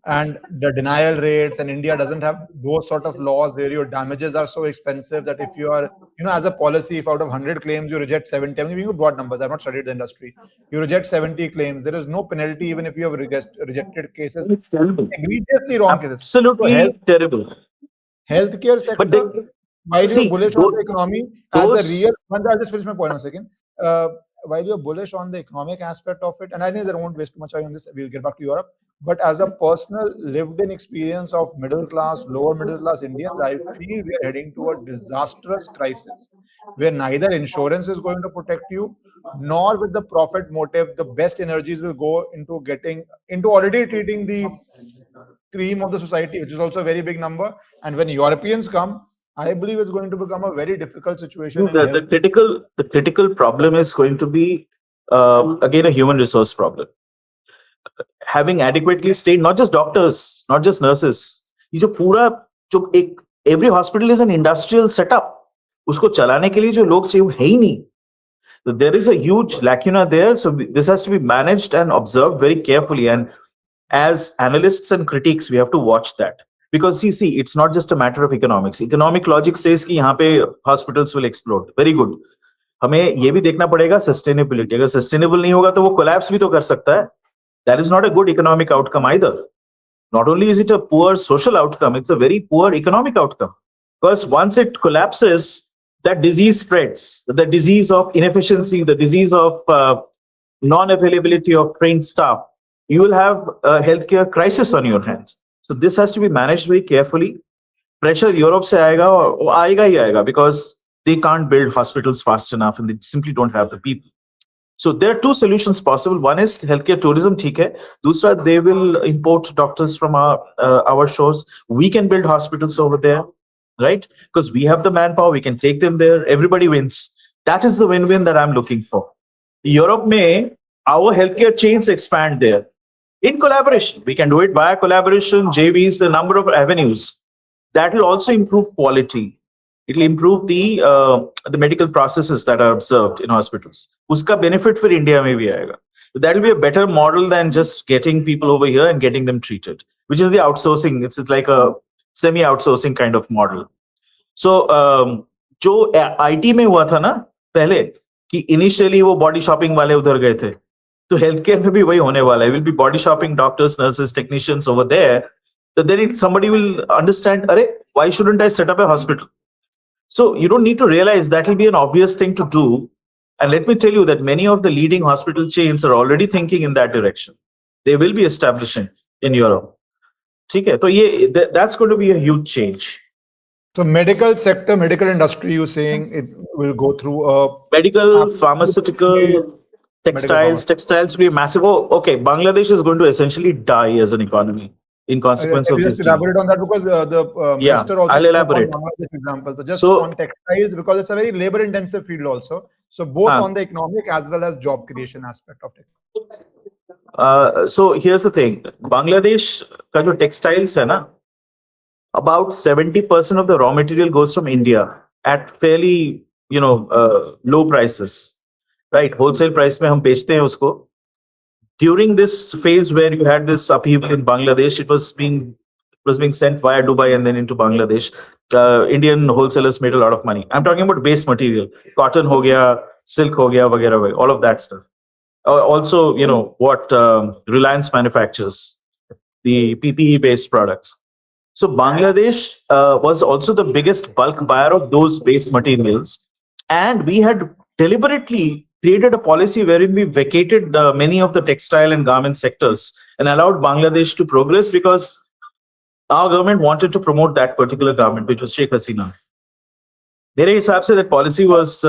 and the denial rates, and India doesn't have those sort of laws where your damages are so expensive that if you are, as a policy, if out of 100 claims you reject 70, I'm giving you broad numbers, I've not studied the industry, you reject 70 claims, there is no penalty even if you have rejected cases, egregiously wrong cases. Absolutely terrible. Healthcare sector, while you're bullish on the economy, as a real, I'll just finish my point 1 second. While you're bullish on the economic aspect of it, and I know I won't waste too much time on this, we'll get back to Europe, but as a personal lived-in experience of middle class, lower middle class Indians, I feel we are heading to a disastrous crisis where neither insurance is going to protect you, nor with the profit motive, the best energies will go into already treating the cream of the society, which is also a very big number. And when Europeans come, I believe it's going to become a very difficult situation. The critical problem is going to be, again, a human resource problem. Having adequately stayed, not just doctors, not just nurses, every hospital is an industrial setup. उसको चलाने के लिए जो लोग चाहिए वो है ही नहीं. So there is a huge lacuna there. So this has to be managed and observed very carefully. And as analysts and critics, we have to watch that. Because see, it's not just a matter of economics. Economic logic says कि यहाँ पे hospitals will explode. Very good. हमें ये भी देखना पड़ेगा sustainability. अगर sustainable नहीं होगा तो वो collapse भी तो कर सकता है. That is not a good economic outcome either. Not only is it a poor social outcome, it's a very poor economic outcome. Because once it collapses, that disease spreads. The disease of inefficiency, the disease of non-availability of trained staff. You will have a healthcare crisis on your hands. So this has to be managed very carefully. Pressure Europe se aayega aur aayega hi aayega because they can't build hospitals fast enough and they simply don't have the people. So there are two solutions possible. One is healthcare tourism, ठीक है. दूसरा, they will import doctors from our shores. We can build hospitals over there, right? Because we have the manpower, we can take them there. Everybody wins. That is the win-win that I'm looking for. Europe may our healthcare chains expand there in collaboration. We can do it via collaboration, JVs, the number of avenues. That will also improve quality. It will improve the medical processes that are observed in hospitals. Uska benefit for India may be aayega. That will be a better model than just getting people over here and getting them treated, which is the outsourcing. It's like a semi-outsourcing kind of model. So जो IT में हुआ था ना पहले कि initially वो body shopping वाले उधर गए थे, तो हेल्थ केयर में भी वही होने वाला है. Will be body shopping doctors, nurses, technicians over there. So then somebody will understand, Arey, why shouldn't I set up a hospital? So you don't need to realize that will be an obvious thing to do. And let me tell you that many of the leading hospital chains are already thinking in that direction. They will be establishing in Europe. ठीक है, तो ये that's going to be a huge change. So medical sector, medical industry, you saying it will go through a medical, pharmaceutical, textiles will be massive. Oh, okay, Bangladesh is going to essentially die as an economy in consequence of this. Just elaborate on that, because the minister also I'll elaborate. On this example. So just on textiles, because it's a very labor intensive field also. So both on the economic as well as job creation aspect of it. So here's the thing. Bangladesh ka jo textiles hai na, about 70% of the raw material goes from India at fairly, low prices, right? Wholesale price mein hum bechte hain usko. During this phase where you had this upheaval in Bangladesh, it was being sent via Dubai and then into Bangladesh. Indian wholesalers made a lot of money. I'm talking about base material, cotton ho gaya, silk ho gaya, vagera, all of that stuff. Also, what Reliance manufactures, the PPE based products. So Bangladesh was also the biggest bulk buyer of those base materials, and we had deliberately created a policy wherein we vacated many of the textile and garment sectors and allowed Bangladesh to progress, because our government wanted to promote that particular government, which was Sheikh Hasina. Mere hisab se that policy was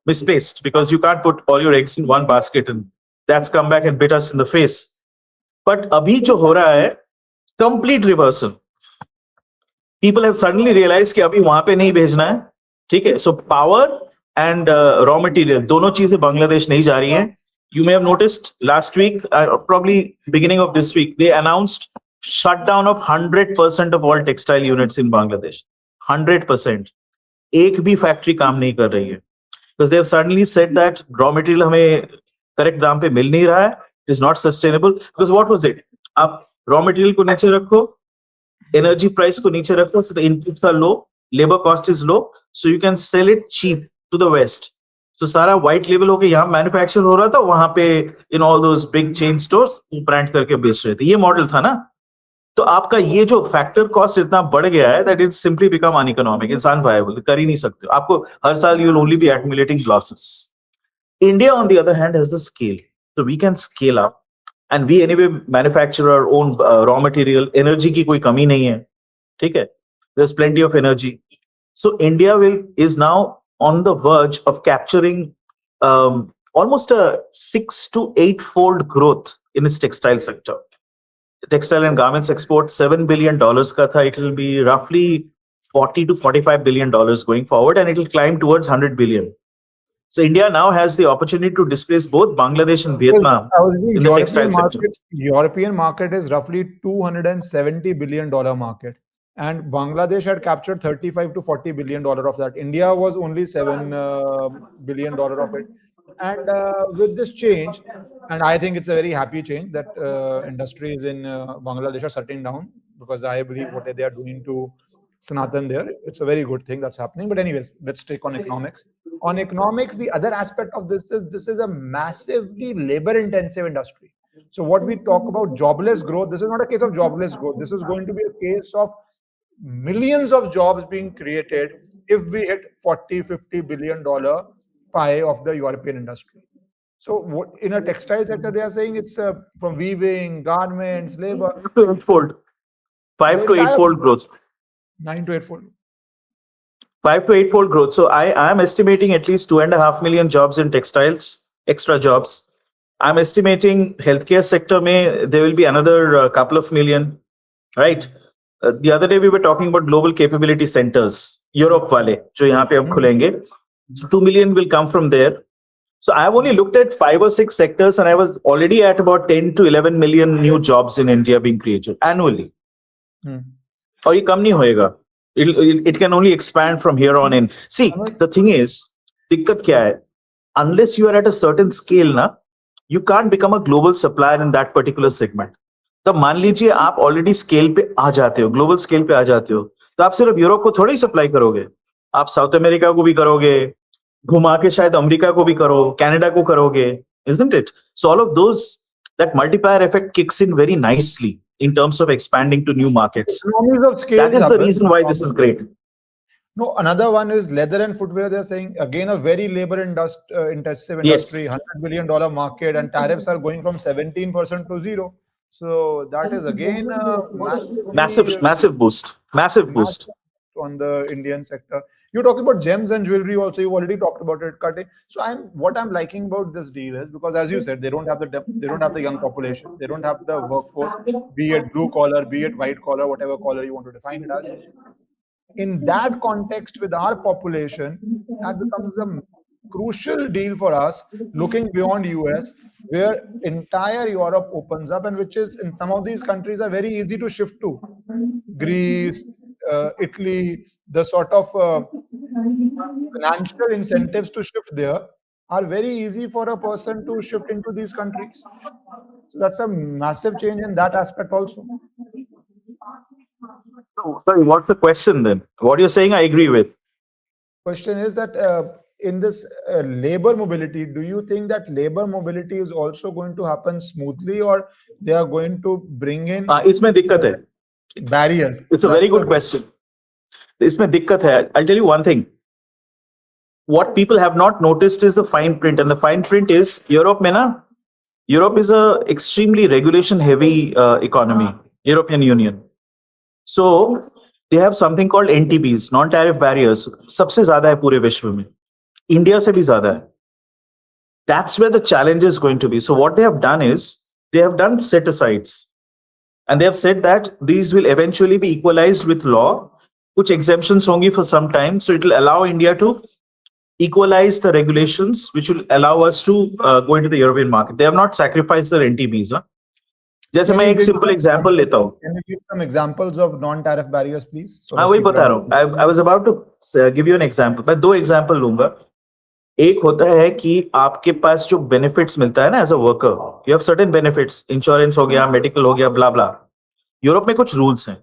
misplaced, because you can't put all your eggs in one basket, and that's come back and bit us in the face. But abhi jo ho raha hai, complete reversal. People have suddenly realized कि अभी वहां पे नहीं भेजना है, ठीक है. So power and raw material, दोनों चीजें बांग्लादेश नहीं जा रही हैं. You may have noticed last week, probably beginning of this week, they announced shutdown of 100% of all textile units in Bangladesh. 100%. एक भी फैक्ट्री काम नहीं कर रही है, because they have suddenly said that raw material हमें करेक्ट दाम पे मिल नहीं रहा है, is not sustainable. Because what was it? आप raw material को नीचे रखो, energy price को नीचे रखो, so the inputs are low, labor cost is low, so you can sell it cheap to the West. So सारा white label होके यहाँ manufacture हो रहा था, वहां पे in all those big chain stores brand करके बेच रहे थे. ये मॉडल था ना. तो आपका ये जो फैक्टर कॉस्ट इतना बढ़ गया है that it simply become uneconomic, it's unviable, कर ही नहीं सकते. आपको हर साल you will only be accumulating losses. India on the other hand has the scale, so we can scale up, and we anyway manufacture our own raw material. Energy की कोई कमी नहीं है, ठीक है. There's plenty of energy. So India is now on the verge of capturing almost a 6 to 8 fold growth in its textile sector. Textile and garments export $7 billion ka tha. It will be roughly $40 to $45 billion going forward, and it will climb towards $100 billion. So India now has the opportunity to displace both Bangladesh and Vietnam in the textile sector. European market is roughly $270 billion market, and Bangladesh had captured $35 to $40 billion of that. India was only $7 billion of it. And with this change, and I think it's a very happy change that industries in Bangladesh are shutting down, because I believe what they are doing to Sanatan there, it's a very good thing that's happening. But anyways, let's take on economics. On economics, the other aspect of this is a massively labor-intensive industry. So what we talk about jobless growth, this is not a case of jobless growth. This is going to be a case of millions of jobs being created if we hit $40-50 billion pie of the European industry. So what, in a textile sector, they are saying it's from weaving, garments, labor. 5 to 8 fold growth. 9 to 8 fold. 5 to 8 fold growth. So I am estimating at least 2.5 million jobs in textiles extra jobs. I'm estimating healthcare sector mein there will be another couple of million, right? The other day we were talking about global capability centers, Europe wale, jo yahan pe ab khulenge. 2 million will come from there. So I've only looked at 5 or 6 sectors and I was already at about 10 to 11 million new jobs in India being created annually. और ये कम नहीं होएगा. It can only expand from here on in. See, the thing is, दिक्कत क्या है? Unless you are at a certain scale ना, you can't become a global supplier in that particular segment. तब मान लीजिए आप ऑलरेडी स्केल पे आ जाते हो, ग्लोबल स्केल पे आ जाते हो, तो आप सिर्फ यूरोप को थोड़ा ही सप्लाई करोगे, आप साउथ अमेरिका को भी करोगे, घुमा के शायद अमेरिका को भी करो, कनाडा को करोगे, isn't it? So all of those, that multiplier effect kicks in very nicely in terms of expanding to new markets. Economies of scale. That is the reason why this is great. No, another one is leather and footwear. They're saying again a very labor intensive industry, $100 billion market, and tariffs are going from 17% to 0. So that is again a massive boost on the Indian sector. You're talking about gems and jewelry also. You've already talked about it, Kate. So what I'm liking about this deal is because, as you said, they don't have the young population, they don't have the workforce, be it blue collar, be it white collar, whatever collar you want to define it as. In that context, with our population, that becomes a crucial deal for us, looking beyond US, where entire Europe opens up, and which is in some of these countries are very easy to shift to. Greece, Italy, the sort of financial incentives to shift there are very easy for a person to shift into these countries. So that's a massive change in that aspect also. Sorry, what's the question then? What you're saying, I agree with. Question is that in this labor mobility, do you think that labor mobility is also going to happen smoothly, or they are going to bring in इसमें दिक्कत है. barriers? It's a very good question. इसमें दिक्कत है. I'll tell you one thing. What people have not noticed is the fine print, and the fine print is Europe में ना, Europe is a extremely regulation heavy economy, European Union. So they have something called NTBs, non-tariff barriers. सबसे ज़्यादा है पूरे विश्व में. India से भी ज़्यादा है. That's where the challenge is going to be. So what they have done is they have done set-asides, and they have said that these will eventually be equalized with law. कुछ exemptions होंगी for some time, so it will allow India to equalize the regulations, which will allow us to go into the European market. They have not sacrificed their NTBs. Huh? जैसे मैं एक simple example लेता हूँ. Can you give some examples of non-tariff barriers, please? हाँ, वही बता रहा हूँ. I was about to give you an example. मैं 2 example लूँगा. एक होता है कि आपके पास जो benefits मिलता है ना as a worker, you have certain benefits, insurance हो गया, medical हो गया, blah blah. यूरोप में कुछ rules हैं,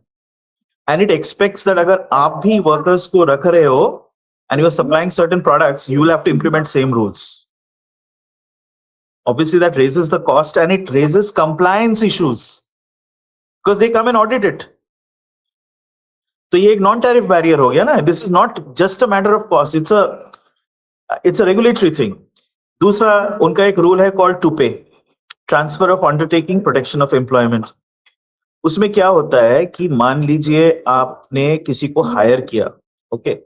and it expects that अगर आप भी workers को रख रहे हो and you are supplying certain products, you will have to implement same rules. Obviously, that raises the cost and it raises compliance issues because they come and audit it. तो ये एक non-tariff barrier हो गया ना. This is not just a matter of cost. It's a regulatory thing. दूसरा उनका एक rule है called TUPE, Transfer of Undertaking Protection of Employment. उसमें क्या होता है कि मान लीजिए आपने किसी को hire किया, okay?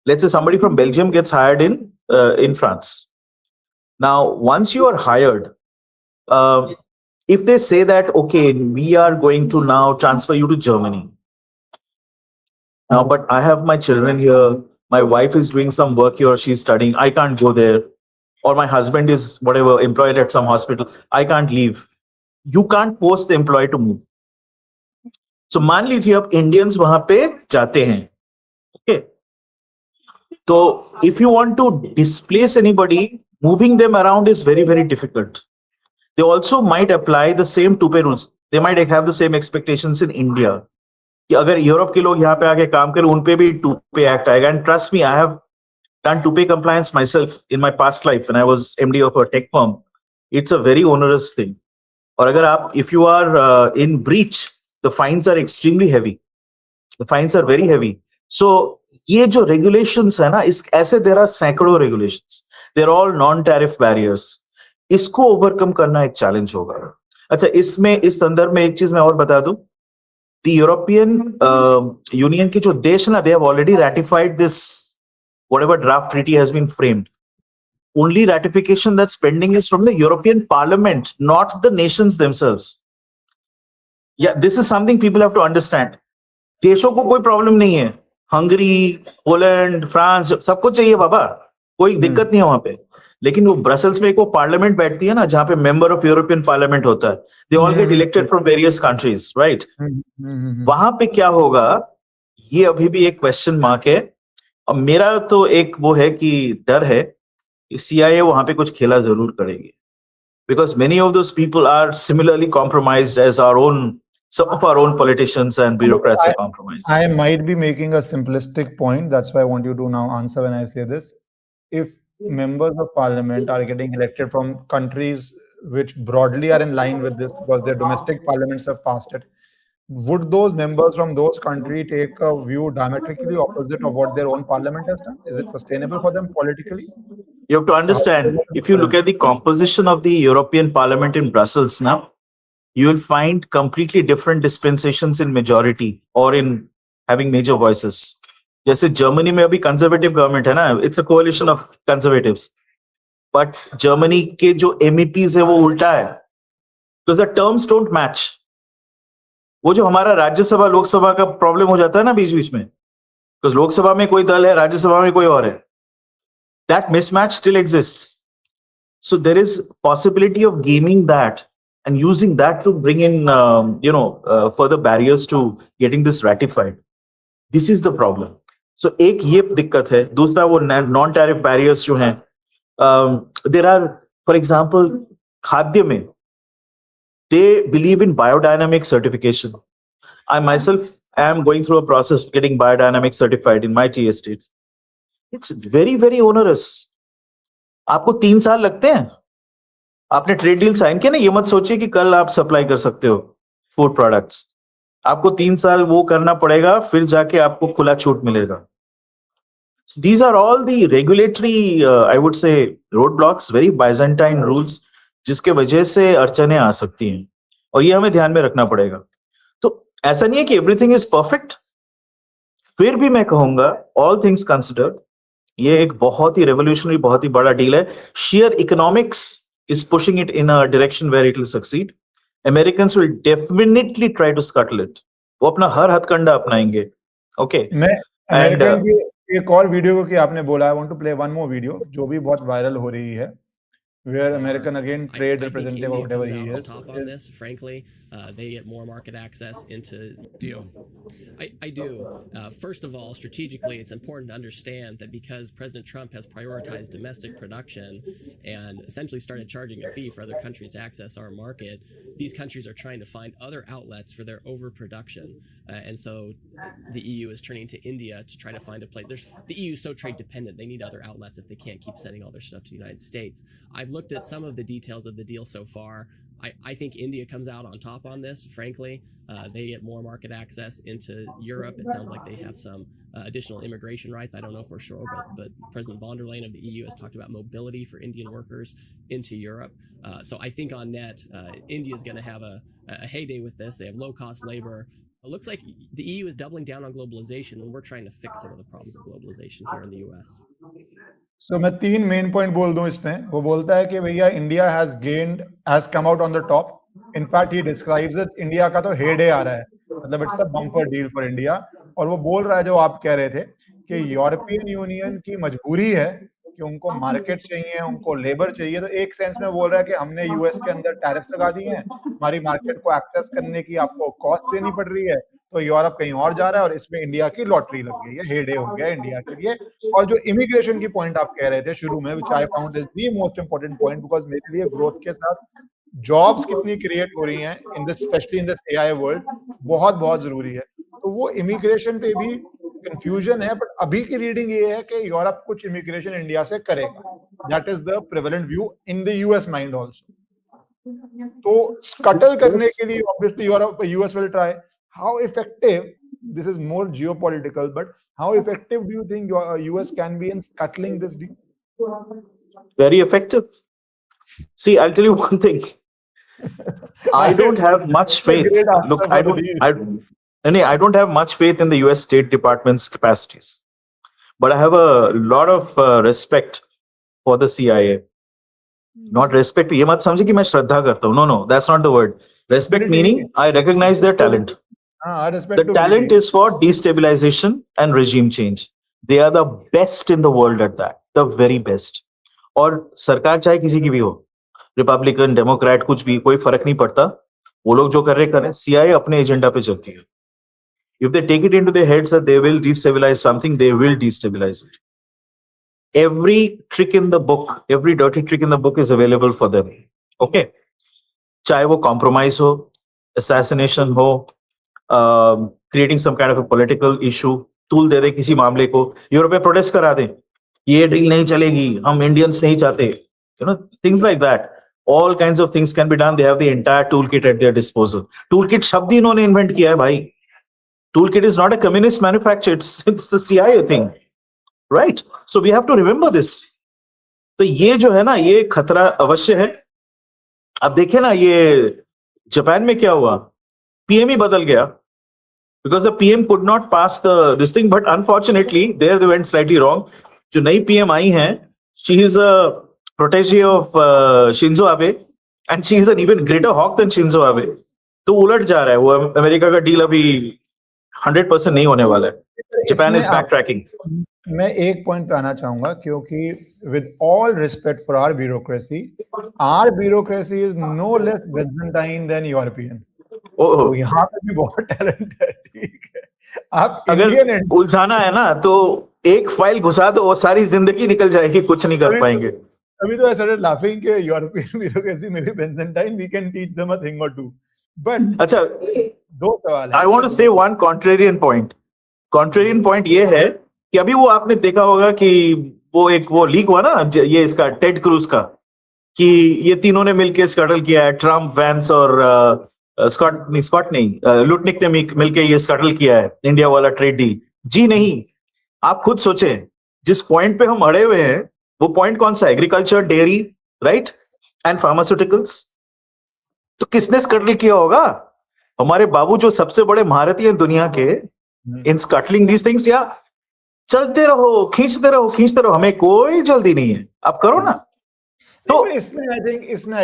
Let's say somebody from Belgium gets hired in France. Now, once you are hired, if they say that, okay, we are going to now transfer you to Germany. Now, but I have my children here. My wife is doing some work here. She's studying. I can't go there. Or my husband is whatever employed at some hospital. I can't leave. You can't force the employee to move. So, मान लीजिए अब Indians वहां पे जाते हैं. Okay. So, if you want to displace anybody, moving them around is very, very difficult. They also might apply the same TUPE rules. They might have the same expectations in India. कि अगर Europe के लोग यहाँ पे आके काम करें, उन पे भी TUPE Act आएगा. And trust me, I have done TUPE compliance myself in my past life when I was MD of a tech firm. It's a very onerous thing. और अगर आप, if you are in breach, the fines are extremely heavy. The fines are very heavy. So ये जो regulations है ना, ऐसे there are सैकड़ों regulations. They're all non-tariff barriers. इसको overcome करना एक challenge होगा. अच्छा, इसमें इस संदर्भ में एक चीज मैं और बता दूं. The European Union के जो देश ना, they have already ratified this, whatever draft treaty has been framed. only ratification that's pending is from the European Parliament, not the nations themselves. Yeah, this is something people have to understand. देशों को कोई problem नहीं है, Hungary, Poland, France, सबको चाहिए बाबा, कोई दिक्कत नहीं है वहां पे. लेकिन वो ब्रसल्स में एक वो पार्लियामेंट बैठती है ना, जहां पे मेंबर ऑफ यूरोपियन पार्लियामेंट होता है, they all get elected from various countries, right? वहां पे क्या होगा, ये अभी भी एक क्वेश्चन मार्क है. और मेरा तो एक वो है कि डर है कि CIA वहां पे कुछ खेला जरूर करेगी, because many of those people are similarly compromised as some of our own politicians and bureaucrats are compromised. I might be making a simplistic point. That's why I want you to now answer when I say this. If members of parliament are getting elected from countries which broadly are in line with this because their domestic parliaments have passed it, would those members from those countries take a view diametrically opposite of what their own parliament has done? Is it sustainable for them politically? You have to understand, if you look at the composition of the European Parliament in Brussels now, you will find completely different dispensations in majority or in having major voices. जैसे Germany में अभी conservative government है ना, it's a कोalition of conservatives. But Germany के जो MEPs है वो उल्टा है, because the terms don't match. वो जो हमारा राज्यसभा लोकसभा का प्रॉब्लम हो जाता है ना बीच बीच में, because लोकसभा में कोई दल है, राज्यसभा में कोई और है, that mismatch still exists. So there is possibility of gaming that and using that to bring in further barriers to getting this ratified. This is the problem. So एक ये दिक्कत है. दूसरा वो नॉन टैरिफ बैरियर्स जो हैं, there are, for example, खाद्य में they believe in biodynamic certification. I myself am going through a process of getting biodynamic certified in my tea estates. It's very, very onerous. आपको 3 साल लगते हैं. आपने trade deal sign किया ना, ये मत सोचिए कि कल आप सप्लाई कर सकते हो फूड प्रोडक्ट्स. आपको 3 साल वो करना पड़ेगा, फिर जाके आपको खुला छूट मिलेगा. These are all the regulatory, I would say, roadblocks, very Byzantine rules, जिसके वजह से अड़चने आ सकती हैं, और ये हमें ध्यान में रखना पड़ेगा. तो ऐसा नहीं है कि एवरीथिंग इज परफेक्ट. फिर भी मैं कहूंगा, ऑल थिंग्स कंसिडर्ड, ये एक बहुत ही रेवोल्यूशनरी, बहुत ही बड़ा डील है. Share economics is pushing it in a direction where it will succeed. Americans will definitely try to scuttle it. वो अपना हर हथकंडा अपनाएंगे. Okay. मैं अमेरिकन की एक और वीडियो की आपने बोला, I want to play one more video जो भी बहुत वायरल हो रही है, where American again trade representative or whatever he is. Top on this, frankly, they get more market access into deal. I do. First of all, strategically, it's important to understand that because President Trump has prioritized domestic production and essentially started charging a fee for other countries to access our market, these countries are trying to find other outlets for their overproduction. And so the EU is turning to India to try to find a place. The EU is so trade dependent, they need other outlets if they can't keep sending all their stuff to the United States. I've looked at some of the details of the deal so far. I think India comes out on top on this, frankly. They get more market access into Europe. It sounds like they have some additional immigration rights. I don't know for sure, but President von der Leyen of the EU has talked about mobility for Indian workers into Europe. So I think on net, India is going to have a heyday with this. They have low-cost labor. It looks like the EU is doubling down on globalization, and we're trying to fix some of the problems of globalization here in the US. So मैं 3 main point बोल दूं इसमें. वो बोलता है कि भैया India has come out on the top. In fact, he describes it, India का तो हेडे आ रहा है, मतलब it's a bumper deal for India. और वो बोल रहा है, जो आप कह रहे थे, कि यूरोपियन यूनियन की मजबूरी है कि उनको मार्केट चाहिए, उनको लेबर चाहिए. तो एक सेंस में बोल रहा है कि हमने यूएस के अंदर टैरिफ लगा दिए हैं, हमारी मार्केट को एक्सेस करने की आपको कॉस्ट देनी पड़ रही है, तो यूरोप कहीं और जा रहा है, और इसमें इंडिया की लॉटरी लग गई है, हेडे हो गया इंडिया के लिए. और जो इमिग्रेशन की पॉइंट आप कह रहे थे शुरू में, which I found is the most important point, because मेरे लिए ग्रोथ के साथ जॉब्स कितनी क्रिएट हो रही हैं in this, specially in this AI world, बहुत बहुत जरूरी है. तो वो इमिग्रेशन पे भी कंफ्यूजन है, बट अभी की रीडिंग ये है कि यूरोप कुछ इमिग्रेशन इंडिया से करेगा. That is the prevalent view in the US mind also. तो स्कटल करने के लिए obviously Europe, US will try. How effective, this is more geopolitical, but how effective do you think US can be in scuttling this deal? Very effective. See, I'll tell you one thing. I don't have much faith. Look, I don't have much faith in the US State Department's capacities, but I have a lot of respect for the CIA. Not respect. ये मत समझे कि मैं श्रद्धा करता हूँ. No, no, that's not the word. Respect meaning I recognize their talent. respect The talent is for destabilization and regime change. They are the best in the world at that. The very best. और सरकार चाहे किसी की भी हो, Republican, Democrat, कुछ भी, कोई फर्क नहीं पड़ता. वो लोग जो कर रहे करें. CIA अपने एजेंडा पे चलती है. If they take it into their heads that they will destabilize something, they will destabilize it. Every trick in the book, every dirty trick in the book is available for them. Okay? चाहे वो compromise हो, assassination हो, creating some kind of a political issue, tool दे दे किसी मामले को, Europe में protest करा दें, ये डील नहीं चलेगी, हम इंडियंस नहीं चाहते, things like that. All kinds of things can be done. They have the entire toolkit at their disposal. Toolkit शब्द ही इन्होंने invent किया है भाई. Toolkit is not a communist manufacture. It's the CIA thing, right? So we have to remember this. तो ये जो है ना, ये खतरा अवश्य है. अब देखिए ना, ये जापान में क्या हुआ, PM ही बदल गया, because the PM could not pass this thing, but unfortunately there they went slightly wrong. जो नई PM आई हैं, she is a protege of Shinzo Abe, and she is an even greater hawk than Shinzo Abe. तो उलट जा रहा है वो, America का डील अभी 100% नहीं होने वाला है. Japan is backtracking. मैं एक पॉइंट पे आना चाहूंगा, क्योंकि with all respect for our bureaucracy is no less Byzantine than European. तो यहाँ पे भी बहुत टैलेंट है. ठीक है, आप अगर उलझाना है ना तो एक फाइल घुसा दो, वो सारी जिंदगी निकल जाएगी, कुछ नहीं कर पाएंगे. अभी तो I started laughing कि यूरोपियन ब्यूरोक्रेसी में भी Byzantine, we can teach them a thing or two. But अच्छा, दो सवाल है. I want to say one contrarian point ये है कि अभी वो आपने देखा होगा कि वो लीक हुआ ना, ये इसका टेड क्रूज का, कि ये तीनों ने मिलकर स्कटल किया है. ट्रम्प, वैंस और लुटनिक ने मिलकर ये स्कटल किया है इंडिया वाला ट्रेड डील. जी नहीं, आप खुद सोचें, जिस पॉइंट पे हम अड़े हुए हैं वो पॉइंट कौन सा है? Agriculture, dairy, right, and pharmaceuticals. तो किसने स्कटल किया होगा? हमारे बाबू जो सबसे बड़े महारथी हैं दुनिया के इन स्कटलिंग दीज थिंग्स. या चलते रहो, खींचते रहो, हमें कोई जल्दी नहीं है, आप करो ना. तो इसमें I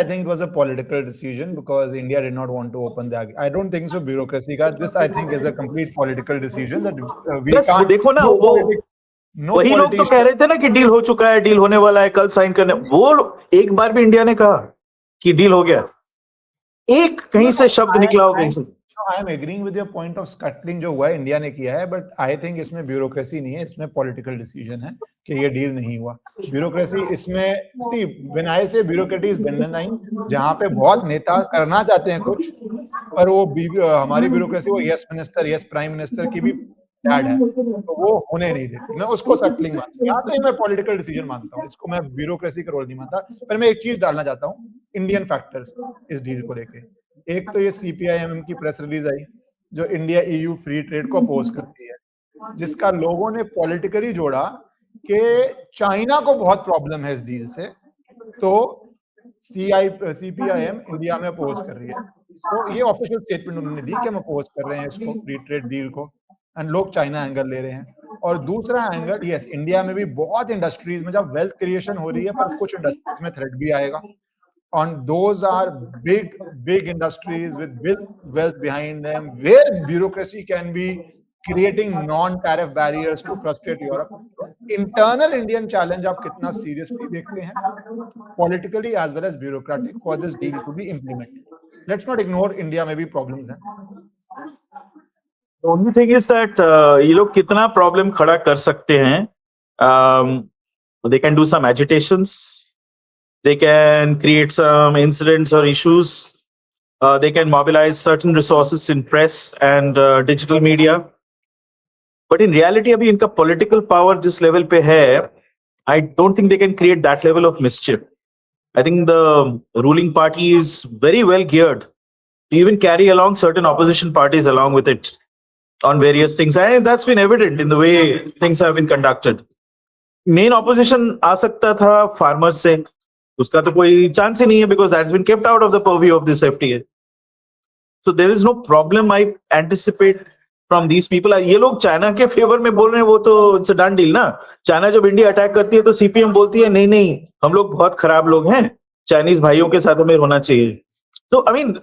think it was a political decision because India did not want to open the. I don't think so. Bureaucracy का this I think is a complete political decision that we can't. देखो ना, वही लोग तो कह रहे थे ना कि डील हो चुका है, डील होने वाला है, कल साइन करने. वो एक बार भी इंडिया ने कहा कि डील हो गया? एक कहीं से शब्द निकला हो कहीं से? I am agreeing with your point of scuttling जो हुआ है इंडिया ने किया है, but I think इसमें ब्यूरोक्रेसी नहीं है, इसमें पॉलिटिकल डिसीजन है कि ये डील नहीं हुआ. ब्यूरोक्रेसी इसमें, see when I say bureaucracy is benign, जहाँ पे बहुत नेता करना चाहते हैं कुछ, पर वो हमारी ब्यूरोक्रेसी वो yes minister, yes prime minister की भी डैड है, तो वो होने नहीं देती. मैं उसको सटलिंग मानता हूँ, यहाँ तो मैं पॉलिटिकल डिसीजन मानता हूँ, इसको मैं ब्यूरोक्रेसी का रोल नहीं मानता. पर मैं एक चीज डालना चाहता हूँ, इंडियन फैक्टर्स इस डील को लेके. एक तो ये CPIM की प्रेस रिलीज आई जो इंडिया EU फ्री ट्रेड को अपोज करती है, जिसका लोगों ने पॉलिटिकली जोड़ा कि चाइना को बहुत प्रॉब्लम है इस डील से, तो CPIM इंडिया में अपोज कर रही है. तो ये ऑफिशियल स्टेटमेंट उन्होंने दी कि हम अपोज कर रहे हैं इसको, फ्री ट्रेड डील को, एंड लोग चाइना एंगल ले रहे हैं. और दूसरा एंगल, यस, इंडिया में भी बहुत इंडस्ट्रीज में जब वेल्थ क्रिएशन हो रही है, पर कुछ इंडस्ट्रीज में थ्रेट भी आएगा. And those are big industries with big wealth behind them, where bureaucracy can be creating non-tariff barriers to frustrate Europe. Internal Indian challenge आप कितना seriously देखते हैं, politically as well as bureaucratic, for this deal to be implemented. Let's not ignore India में भी problems हैं. The only thing is that ये लोग कितना problem खड़ा कर सकते हैं. They can do some agitations. They can create some incidents or issues. They can mobilize certain resources in press and digital media. But in reality, अभी इनका political power जिस level पे है, I don't think they can create that level of mischief. I think the ruling party is very well geared to even carry along certain opposition parties along with it on various things. And that's been evident in the way things have been conducted. Main opposition आ सकता था farmers से. उसका तो कोई chance ही नहीं है, because that's been kept out of the purview of this FTA. So there is no problem I anticipate from these people. ये लोग चाइना के फेवर में बोल रहे हैं, वो तो इट्स अ डन डील ना. चाइना जब इंडिया अटैक करती है तो सीपीएम बोलती है नहीं नहीं हम लोग बहुत खराब लोग हैं, चाइनीज भाइयों के साथ हमें होना चाहिए. तो I mean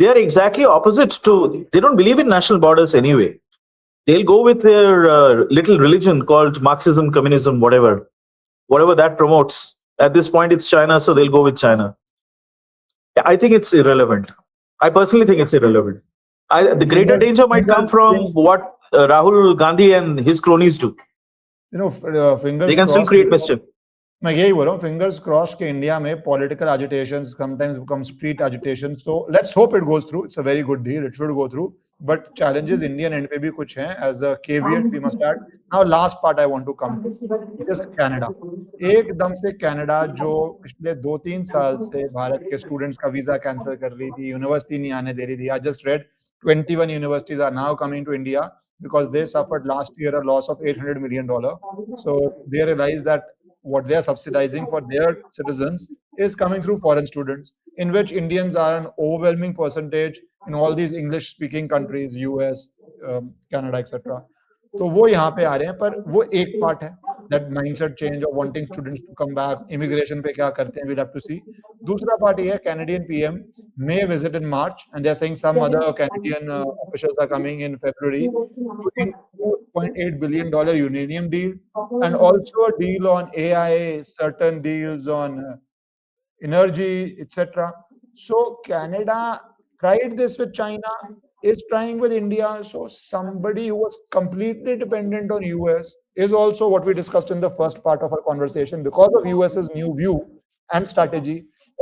they are exactly opposite to, they don't believe in national borders anyway. They'll go with their little religion called Marxism, communism, whatever that promotes. At this point it's China, so they'll go with China. I think it's irrelevant. I personally think it's irrelevant. The greater danger might come from what Rahul Gandhi and his cronies do. fingers They can still crossed, create mischief. मैं यही बोल रहा हूँ, fingers cross के India में political agitation sometimes become street agitation, so let's hope it goes through. It's a very good deal, it should go through, but challenges Indian end पे भी कुछ हैं. As a caveat we must add. Now last part I want to come to is Canada. एकदम से Canada जो पिछले 2-3 साल से भारत के स्टूडेंट्स का वीजा कैंसिल कर रही थी, यूनिवर्सिटी नहीं आने दे रही थी. I just red 21 universities are now coming to India because they suffered last year a loss of $800 million. So they realized that what they are subsidizing for their citizens is coming through foreign students, in which Indians are an overwhelming percentage in all these English speaking countries, US, Canada, etc. तो वो यहाँ पे आ रहे हैं, पर वो एक part है, that mindset change of wanting students to come back. Immigration पे क्या करते हैं, we'll have to see. दूसरा पार्ट ये है, Canadian PM may visit in March, and they're saying some other Canadian officials are coming in February, including $2.8 billion uranium deal, and also a deal on AI, certain deals on energy, etc. So Canada tried this with China, is trying with India. So somebody who was completely dependent on US is also what we discussed in the first part of our conversation, because of US's new view and strategy,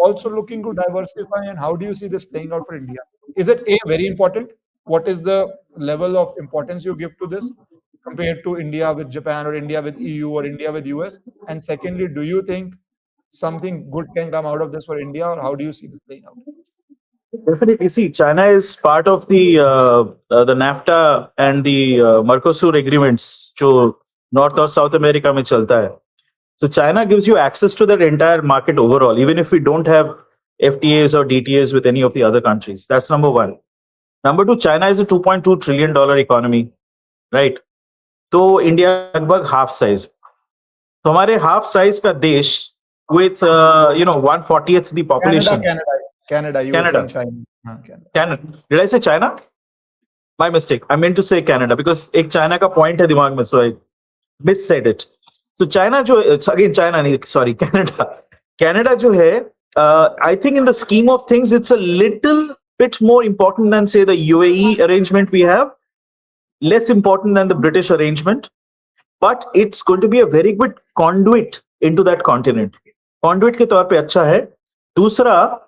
also looking to diversify. And how do you see this playing out for India? Is it very important? What is the level of importance you give to this compared to India with Japan, or India with EU, or India with US? And secondly, do you think something good can come out of this for India, or how do you see this playing out? Definitely. See, China is part of the NAFTA and the Mercosur agreements, जो North और South America में चलता है. So China gives you access to that entire market overall, even if we don't have FTAs or DTAs with any of the other countries. That's number one. Number two, China is a $2.2 trillion economy, right? तो India लगभग half size. तो हमारे half size का देश with 1/40th the population. Canada, US Canada. and China. Canada. Did I say China? My mistake. I meant to say Canada because एक China का point है दिमाग में, so I missaid it. So China जो again China नहीं, sorry, Canada. Canada जो है, I think in the scheme of things it's a little bit more important than say the UAE arrangement we have, less important than the British arrangement, but it's going to be a very good conduit into that continent. Conduit के तौर पे अच्छा है. दूसरा,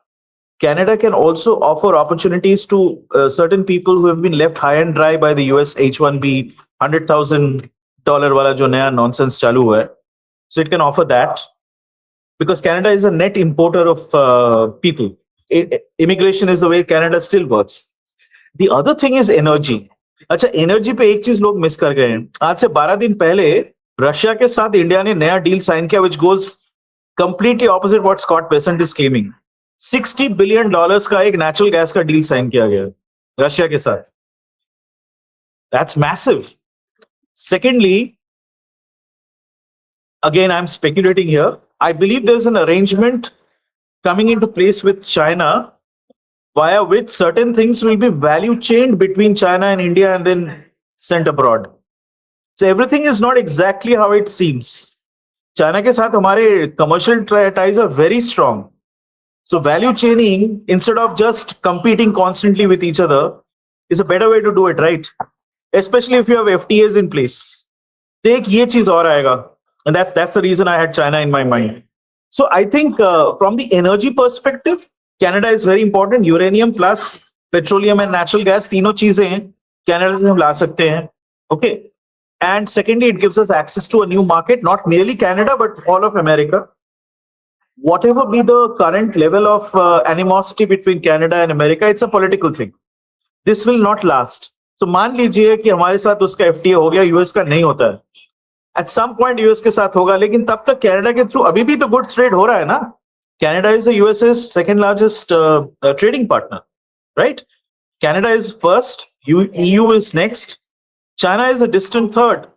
Canada can also offer opportunities to certain people who have been left high and dry by the US H-1B $100,000 वाला जो नया nonsense चालू हुआ है. So it can offer that because Canada is a net importer of people. Immigration is the way Canada still works. The other thing is energy. अच्छा, energy पे एक चीज लोग मिस कर गए हैं. आज से 12 दिन पहले रशिया के साथ इंडिया ने नया डील साइन किया, which goes completely opposite what Scott Bessent is claiming. $60 billion का एक नेचुरल गैस का डील साइन किया गया रशिया के साथ. That's massive. Secondly, again, I'm speculating here. I believe there's an arrangement coming into place with China via which certain things will be value chained between China and India and then sent abroad. So everything is not exactly how it seems. China के साथ हमारे commercial ties are very strong. So value chaining, instead of just competing constantly with each other, is a better way to do it, right? Especially if you have FTAs in place. एक ये चीज और आएगा, and that's the reason I had China in my mind. So I think from the energy perspective, Canada is very important. Uranium plus petroleum and natural gas, तीनों चीजें Canada से हम ला सकते हैं. Okay. And secondly, it gives us access to a new market, not merely Canada, but all of America. Whatever be the current level of animosity between Canada and America, it's a political thing. This will not last. So मान लीजिए कि हमारे साथ उसका FTA हो गया, US का नहीं होता है. At some point US के साथ होगा, लेकिन तब तक Canada के थ्रू अभी भी तो goods trade हो रहा है ना. Canada is the US's second largest trading partner, right? Canada is first, EU is next, China is a distant third.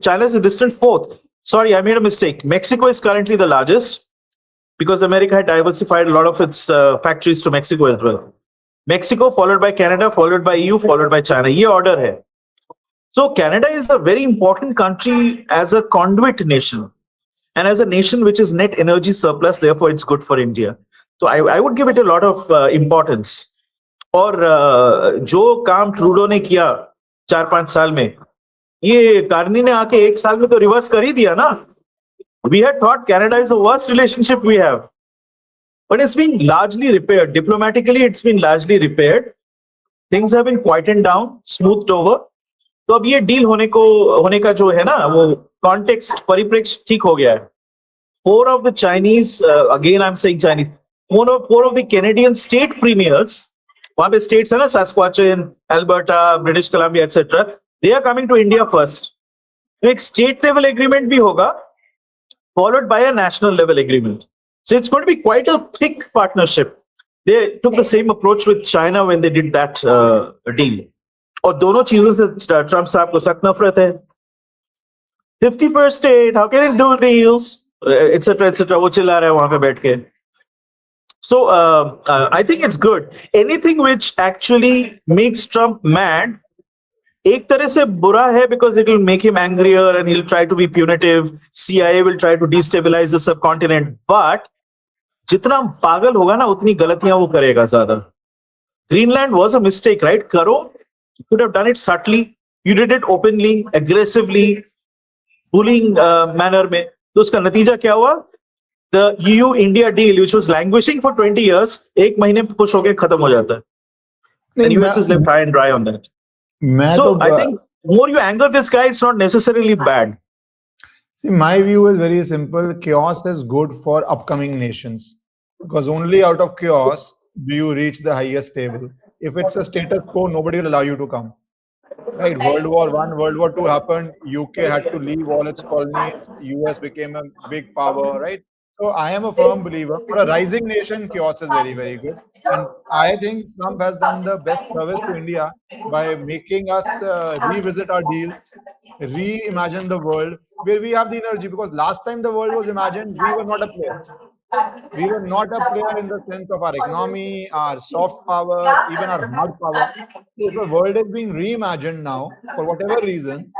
China is a distant fourth. Sorry, I made a mistake. Mexico is currently the largest because America had diversified a lot of its factories to Mexico as well. Mexico, followed by Canada, followed by EU, followed by China. ये order है. So Canada is a very important country as a conduit nation and as a nation which is net energy surplus. Therefore, it's good for India. So I would give it a lot of importance. और जो काम Trudeau ने किया 4-5 साल में, ये Carney ने आके 1 साल में तो रिवर्स कर ही दिया ना. We had thought Canada is the worst relationship we have, but it's been largely repaired. Diplomatically, it's been largely repaired. Things have been quietened down, smoothed over. तो अब ये डील होने का जो है ना, वो कॉन्टेक्स्ट परिप्रेक्ष्य ठीक हो गया है. 4 of the Chinese, again I'm saying Chinese, 4 of the Canadian state premiers, वहां पे states है ना, Saskatchewan, Alberta, British Columbia, etc. They are coming to India first. तो एक state level agreement भी होगा, followed by a national level agreement. So it's going to be quite a thick partnership. They took the same approach with China when they did that deal. और दोनों चीजों से Trump साहब को सख्त नफरत है. 50 per state, how can it do deals, etc. वो चिल्ला रहा है वहां पे बैठ के. So I think it's good. Anything which actually makes Trump mad, एक तरह से बुरा है because it will make him angrier and he'll try to be punitive. CIA will try to destabilize the subcontinent. But जितना पागल होगा ना, उतनी गलतियां वो करेगा ज्यादा. Greenland was a mistake, right? करो. You could have done it subtly. You did it openly, aggressively, bullying manner में. तो उसका नतीजा क्या हुआ? The EU-India deal, which was languishing for 20 years, 1 महीने में push होके खत्म हो जाता है. And US is left high and dry on that. So I think more you anger this guy, it's not necessarily bad. See, my view is very simple. Chaos is good for upcoming nations because only out of chaos do you reach the highest table. If it's a status quo, nobody will allow you to come. Right? World War I, World War II happened. UK had to leave all its colonies. US became a big power. Right? So I am a firm believer. For a rising nation, chaos is very, very good. And I think Trump has done the best service to India by making us revisit our deal, reimagine the world where we have the energy. Because last time the world was imagined, we were not a player. We were not a player in the sense of our economy, our soft power, even our hard power. If the world is being reimagined now, for whatever reason,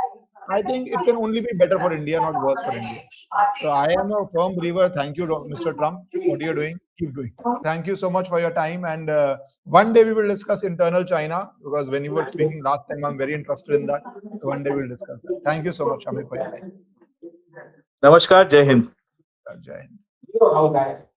I think it can only be better for India, not worse for India. So I am a firm believer. Thank you, Mr. Trump. What you're doing, keep doing. Thank you so much for your time. And one day we will discuss internal China, because when you were speaking last time, I'm very interested in that. So one day we'll discuss that. Thank you so much, Amir, for your time. Namaskar, Jai Hind. Jai Hind.